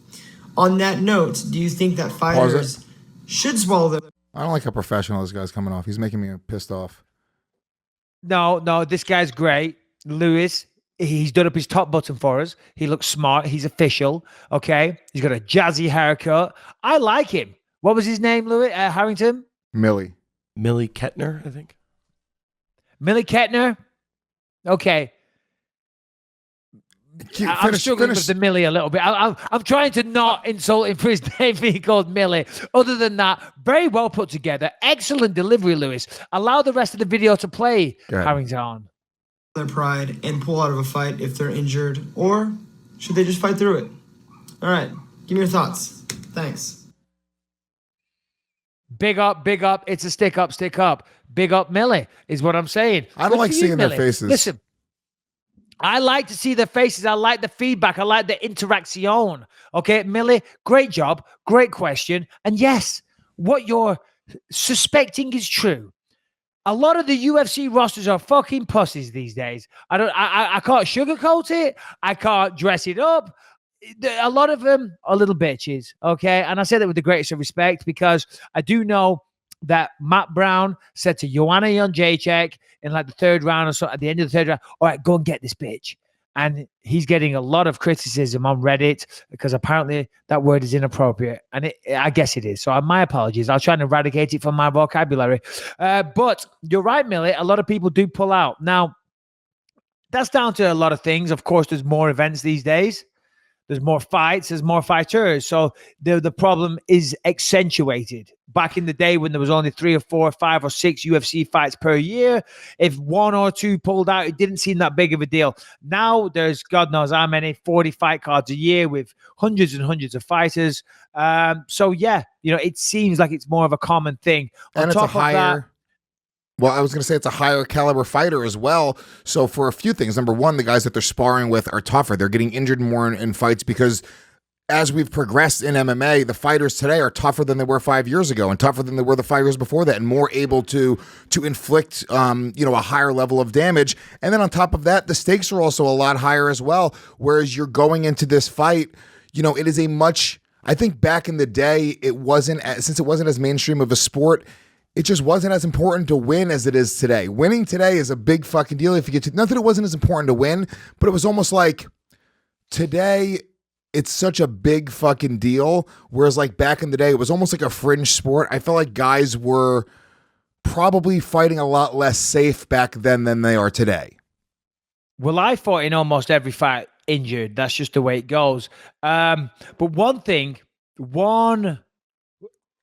On that note, do you think that fighters should swallow them? I don't like how professional this guy's coming off. He's making me pissed off. No, this guy's great. Lewis, He's done up his top button for us. He looks smart. He's official. Okay. He's got a jazzy haircut. I like him. What was his name, Louis? Harrington? Millie. Millie Kettner, I think. Millie Kettner? Okay. I'm struggling with the Millie a little bit. I'm trying to not insult him for his name being called Millie. Other than that, very well put together. Excellent delivery, Lewis. Allow the rest of the video to play, Harrington. Their pride and pull out of a fight if they're injured, or should they just fight through it? All right, give me your thoughts. Thanks. Big up. It's a stick up. Big up, Millie, is what I'm saying. I don't like seeing their faces. Listen, I like to see their faces. I like the feedback. I like the interaction. Okay, Millie, great job. Great question. And yes, what you're suspecting is true. A lot of the UFC rosters are fucking pussies these days. I can't sugarcoat it. I can't dress it up. A lot of them are little bitches, okay? And I say that with the greatest of respect because I do know that Matt Brown said to Joanna Jędrzejczyk in like the third round or so, at the end of the third round, all right, go and get this bitch. And he's getting a lot of criticism on Reddit because apparently that word is inappropriate. And I guess it is. So my apologies. I'll try and eradicate it from my vocabulary. But you're right, Millie. A lot of people do pull out. Now, that's down to a lot of things. Of course, there's more events these days. There's more fights. There's more fighters. So the problem is accentuated. Back in the day when there was only 3 or 4 or 5 or 6 UFC fights per year, if 1 or 2 pulled out, it didn't seem that big of a deal. Now there's God knows how many, 40 fight cards a year with hundreds and hundreds of fighters. So yeah, it seems like it's more of a common thing. And it's a higher... Well, I was going to say it's a higher caliber fighter as well. So for a few things, number one, the guys that they're sparring with are tougher. They're getting injured more in fights because as we've progressed in MMA, the fighters today are tougher than they were 5 years ago and tougher than they were the 5 years before that and more able to inflict, a higher level of damage. And then on top of that, the stakes are also a lot higher as well. Whereas you're going into this fight, it is a much, I think back in the day, since it wasn't as mainstream of a sport, it just wasn't as important to win as it is today. Winning today is a big fucking deal. If you get to, not that it wasn't as important to win, but it was almost like today it's such a big fucking deal. Whereas like back in the day, it was almost like a fringe sport. I felt like guys were probably fighting a lot less safe back then than they are today. Well, I fought in almost every fight injured. That's just the way it goes. But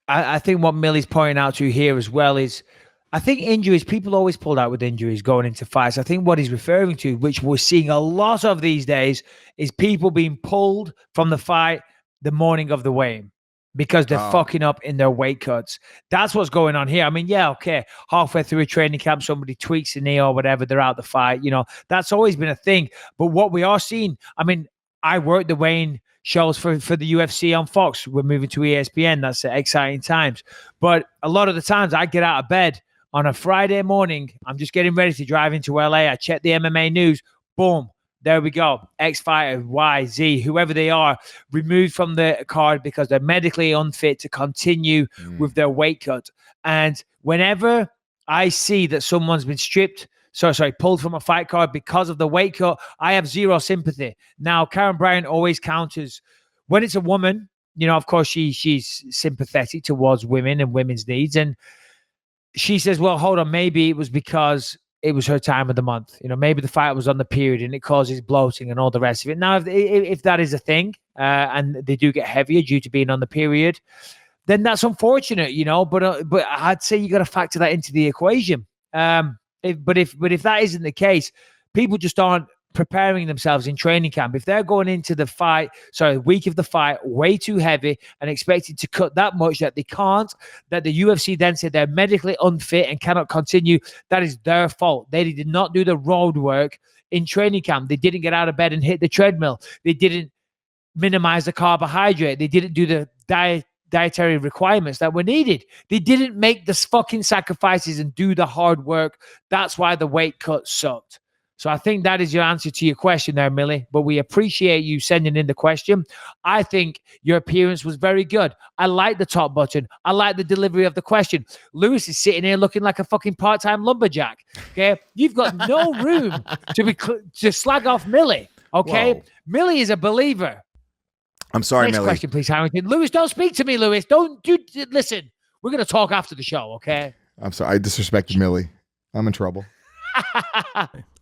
I think what Millie's pointing out to you here as well is, I think injuries, people always pulled out with injuries going into fights. I think what he's referring to, which we're seeing a lot of these days, is people being pulled from the fight the morning of the weigh-in because they're fucking up in their weight cuts. That's what's going on here. I mean, yeah, okay, halfway through a training camp, somebody tweaks a knee or whatever, they're out the fight. That's always been a thing. But what we are seeing, I mean, I worked the weigh-in shows for the UFC on Fox. We're moving to ESPN. That's exciting times. But a lot of the times I get out of bed on a Friday morning. I'm just getting ready to drive into LA. I check the MMA news. Boom. There we go. X fighter, Y, Z, whoever they are, removed from the card because they're medically unfit to continue with their weight cut. And whenever I see that someone's been pulled from a fight card because of the weight cut, I have zero sympathy. Now, Karen Bryant always counters when it's a woman, of course, she's sympathetic towards women and women's needs. And she says, well, hold on, maybe it was because it was her time of the month. Maybe the fight was on the period and it causes bloating and all the rest of it. Now, if that is a thing, and they do get heavier due to being on the period, then that's unfortunate, but I'd say you got to factor that into the equation. But if that isn't the case, people just aren't preparing themselves in training camp. If they're going into the week of the fight, way too heavy and expected to cut that much that they can't, that the UFC then said they're medically unfit and cannot continue, that is their fault. They did not do the road work in training camp. They didn't get out of bed and hit the treadmill. They didn't minimize the carbohydrate. They didn't do the dietary requirements that were needed. They didn't make the fucking sacrifices and do the hard work. That's why the weight cut sucked. So I think that is your answer to your question there, Millie. But we appreciate you sending in the question. I think your appearance was very good. I like the top button. I like the delivery of the question. Lewis is sitting here looking like a fucking part-time lumberjack. Okay, you've got no room to slag off Millie. Okay, Whoa. Millie is a believer. I'm sorry, Next Millie. question, please, Harrington. Lewis, don't speak to me, Lewis. Listen. We're gonna talk after the show, okay? I'm sorry. I disrespected Millie. I'm in trouble.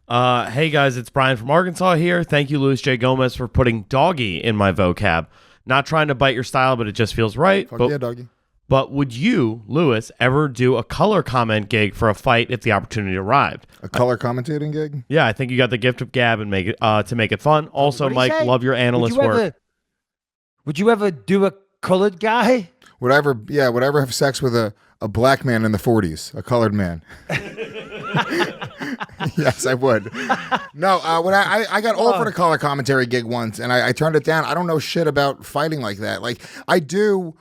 Hey guys, it's Brian from Arkansas here. Thank you, Luis J. Gomez, for putting doggy in my vocab. Not trying to bite your style, but it just feels right. Fuck yeah, doggy. But would you, Lewis, ever do a color comment gig for a fight if the opportunity arrived? A color commentating gig? Yeah, I think you got the gift of gab and make it to make it fun. Also, What'd he Mike, say? love your analyst work. Would you ever do a colored guy? Would I ever have sex with a black man in the 40s, a colored man? Yes, I would. No, when I got offered a color commentary gig once, and I turned it down. I don't know shit about fighting like that. Like I do.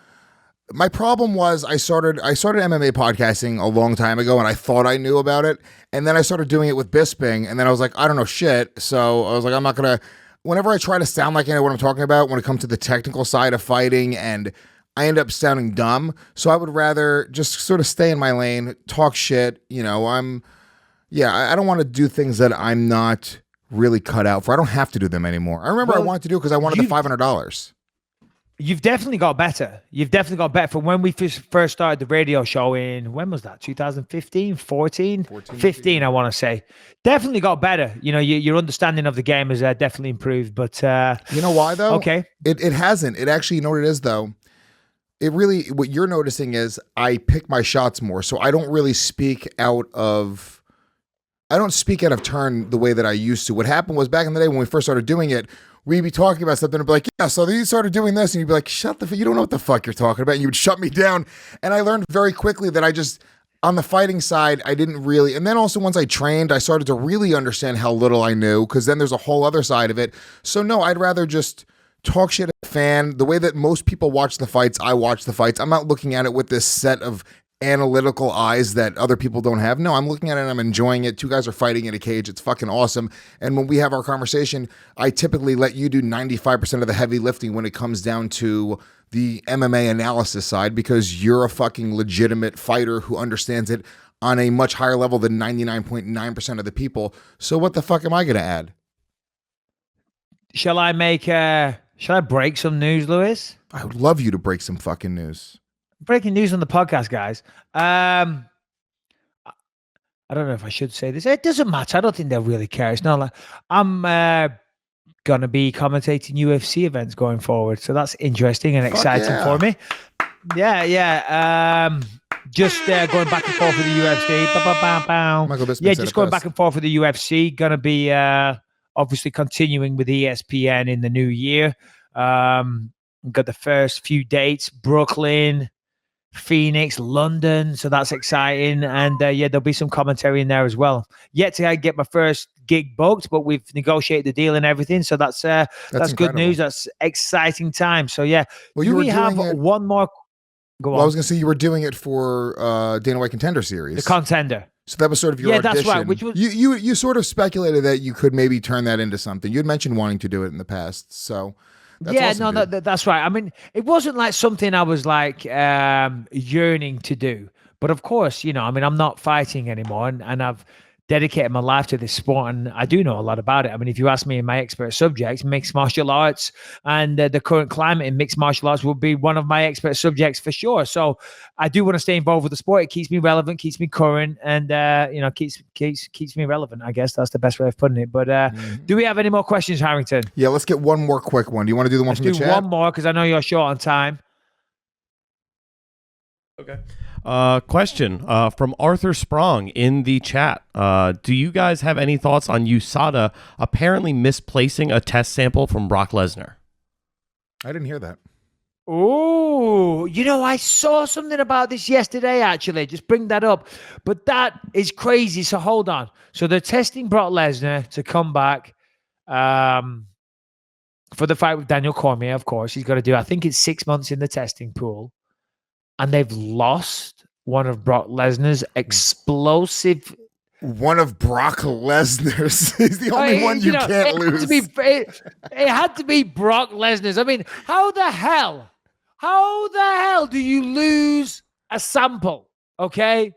My problem was I started MMA podcasting a long time ago, and I thought I knew about it, and then I started doing it with Bisping, and then I was like, I don't know shit. So I was like, I'm not gonna. Whenever I try to sound like I know what I'm talking about when it comes to the technical side of fighting, and I end up sounding dumb. So I would rather just sort of stay in my lane, talk shit. You know, I don't want to do things that I'm not really cut out for. I don't have to do them anymore. I remember I wanted to do it because I wanted the $500. You've definitely got better. You've definitely got better from when we first started the radio show in, when was that? 2015, 14? 15, I want to say. Definitely got better. You know, your understanding of the game has definitely improved. But you know why though? Okay. It hasn't. It actually, you know what it is though? It really, what you're noticing is I pick my shots more. So I don't really speak out of turn the way that I used to. What happened was back in the day when we first started doing it, we'd be talking about something and be like, yeah, so you started doing this. And you'd be like, shut the fuck, you don't know what the fuck you're talking about. And you would shut me down. And I learned very quickly that on the fighting side, I didn't really. And then also once I trained, I started to really understand how little I knew, because then there's a whole other side of it. So no, I'd rather just talk shit at a fan. The way that most people watch the fights, I watch the fights. I'm not looking at it with this set of analytical eyes that other people don't have. No, I'm looking at it and I'm enjoying it. Two guys are fighting in a cage. It's fucking awesome. And when we have our conversation, I typically let you do 95% of the heavy lifting when it comes down to the MMA analysis side, because you're a fucking legitimate fighter who understands it on a much higher level than 99.9% of the people. So what the fuck am I going to add? Shall I break some news, Lewis? I would love you to break some fucking news. Breaking news on the podcast, guys. I don't know if I should say this. It doesn't matter. I don't think they'll really care. It's not like I'm gonna be commentating UFC events going forward, so that's interesting and exciting for me. Yeah. Just going back and forth with the UFC. Michael Bisping Yeah, said just it going best. back and forth with the UFC. Gonna be obviously continuing with ESPN in the new year. Got the first few dates: Brooklyn, Phoenix, London, so that's exciting. And there'll be some commentary in there as well. Yet to get my first gig booked, but we've negotiated the deal and everything, so that's good incredible. news. That's exciting time. So yeah, Well, do we have one more? Go on. Well, I was going to say you were doing it for Dana White Contender Series. The Contender. So that was sort of your audition. That's right. Which was you sort of speculated that you could maybe turn that into something. You had mentioned wanting to do it in the past, so. That's awesome, that's right. I mean, it wasn't like something I was like yearning to do. But of course, you know, I mean, I'm not fighting anymore, and I've dedicated my life to this sport, and I do know a lot about it. I mean, if you ask me in my expert subjects, mixed martial arts and the current climate in mixed martial arts will be one of my expert subjects for sure. So I do want to stay involved with the sport. It keeps me relevant, keeps me current, and keeps me relevant. I guess that's the best way of putting it. But do we have any more questions, Harrington? Yeah, let's get one more quick one. Do you want to do the one from the chat? Let's do one more because I know you're short on time. Okay. Question from Arthur Sprong in the chat. Do you guys have any thoughts on USADA apparently misplacing a test sample from Brock Lesnar? I didn't hear that. Oh, you know, I saw something about this yesterday, actually. Just bring that up. But that is crazy. So hold on. So they're testing Brock Lesnar to come back for the fight with Daniel Cormier, of course. He's got to do, I think it's 6 months in the testing pool. And they've lost one of Brock Lesnar's explosive one of Brock Lesnar's. He's the only one you can't lose. It had to be Brock Lesnar's. I mean, how the hell do you lose a sample? Okay,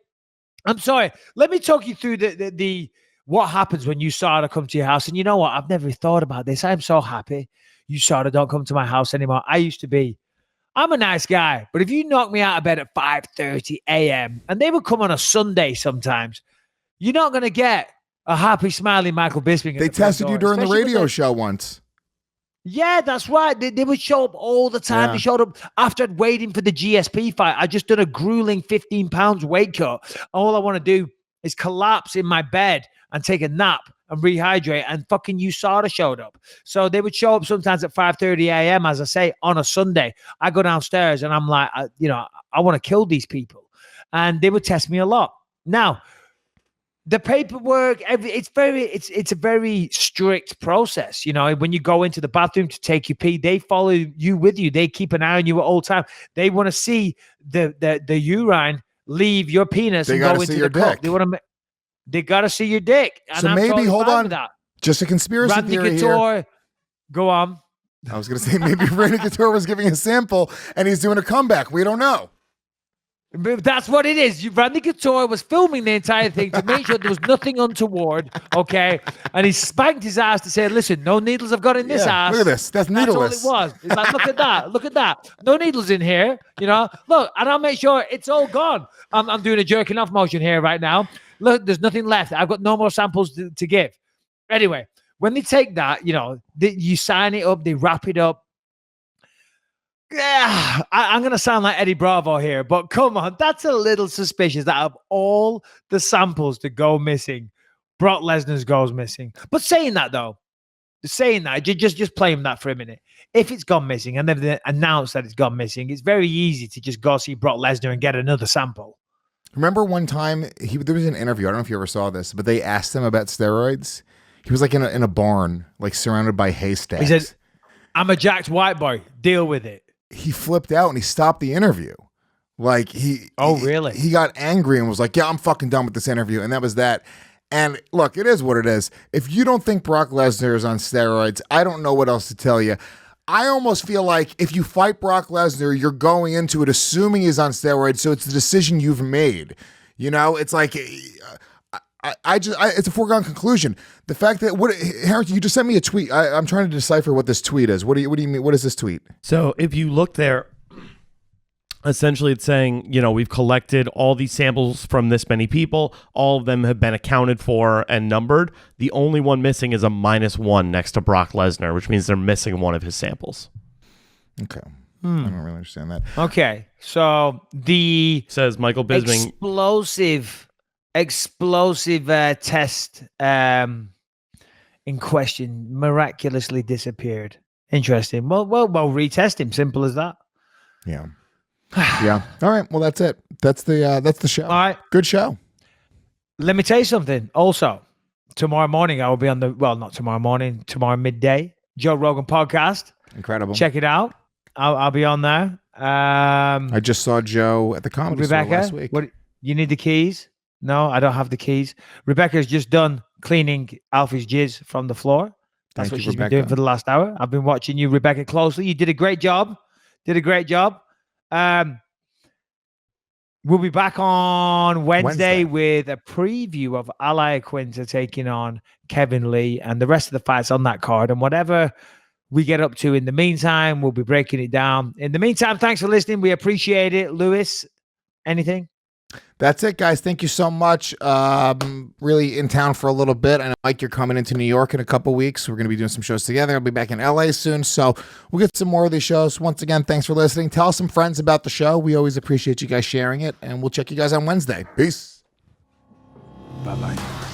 I'm sorry. Let me talk you through the what happens when USADA come to your house. And you know what? I've never thought about this. I'm so happy USADA don't come to my house anymore. I'm a nice guy, but if you knock me out of bed at 5:30 a.m. and they would come on a Sunday sometimes, you're not going to get a happy, smiling Michael Bisping. They tested you during the radio show once. Yeah, that's right. They would show up all the time. Yeah. They showed up after I'd waiting for the GSP fight. I just done a grueling 15 pounds weight cut. All I want to do is collapse in my bed and take a nap and rehydrate, and fucking USADA showed up. So they would show up sometimes at 5:30 a.m., as I say, on a Sunday. I go downstairs and I'm like, I want to kill these people. And they would test me a lot. Now, the paperwork, it's a very strict process. You know, when you go into the bathroom to take your pee, they follow you with you. They keep an eye on you at all time. They want to see the urine leave your penis and go into the cup. They got to see your dick. And so maybe, hold on, just a conspiracy Randy theory Couture, here. Go on. I was going to say maybe Randy Couture was giving a sample and he's doing a comeback. We don't know. That's what it is. Randy Couture was filming the entire thing to make sure there was nothing untoward, okay? And he spanked his ass to say, listen, no needles have got in this ass. Look at this. That's needleless. That's all it was. He's like, look at that. Look at that. No needles in here, you know? Look, and I'll make sure it's all gone. I'm doing a jerking off motion here right now. Look, there's nothing left. I've got no more samples to give. Anyway, when they take that, you sign it up, they wrap it up. Yeah, I'm going to sound like Eddie Bravo here, but come on, that's a little suspicious that of all the samples to go missing, Brock Lesnar's goes missing. But saying that, just playing that for a minute. If it's gone missing and they've announced that it's gone missing, it's very easy to just go see Brock Lesnar and get another sample. Remember one time there was an interview. I don't know if you ever saw this, but they asked him about steroids. He was like in a barn, like surrounded by haystacks. He said, "I'm a jacked white boy. Deal with it." He flipped out and he stopped the interview. Like really? He got angry and was like, "Yeah, I'm fucking done with this interview." And that was that. And look, it is what it is. If you don't think Brock Lesnar is on steroids, I don't know what else to tell you. I almost feel like if you fight Brock Lesnar, you're going into it assuming he's on steroids, so it's the decision you've made. You know, it's like it's a foregone conclusion. The fact that Harrington, you just sent me a tweet. I'm trying to decipher what this tweet is. What do you mean? What is this tweet? So if you look there, essentially it's saying, we've collected all these samples from this many people. All of them have been accounted for and numbered. The only one missing is a -1 next to Brock Lesnar, which means they're missing one of his samples. Okay. I don't really understand that. Okay. So says Michael Bisping explosive test in question miraculously disappeared. Interesting. Well, retest him. Simple as that. Yeah. Yeah. All right. Well, that's it. That's the show. All right. Good show. Let me tell you something. Also, tomorrow morning I will be on not tomorrow morning, tomorrow midday, Joe Rogan podcast. Incredible. Check it out. I'll be on there. I just saw Joe at the comedy store last week. What you need the keys? No, I don't have the keys. Rebecca's just done cleaning Alfie's jizz from the floor. That's what she's been doing for the last hour. I've been watching you, Rebecca, closely. You did a great job. We'll be back on Wednesday with a preview of Ally Quinta taking on Kevin Lee and the rest of the fights on that card. And whatever we get up to in the meantime, we'll be breaking it down. In the meantime, thanks for listening. We appreciate it. Lewis, anything? That's it, guys. Thank you so much. Really in town for a little bit. And Mike, you're coming into New York in a couple weeks. We're going to be doing some shows together. I'll be back in LA soon. So we'll get some more of these shows. Once again, thanks for listening. Tell some friends about the show. We always appreciate you guys sharing it. And we'll check you guys on Wednesday. Peace. Bye-bye.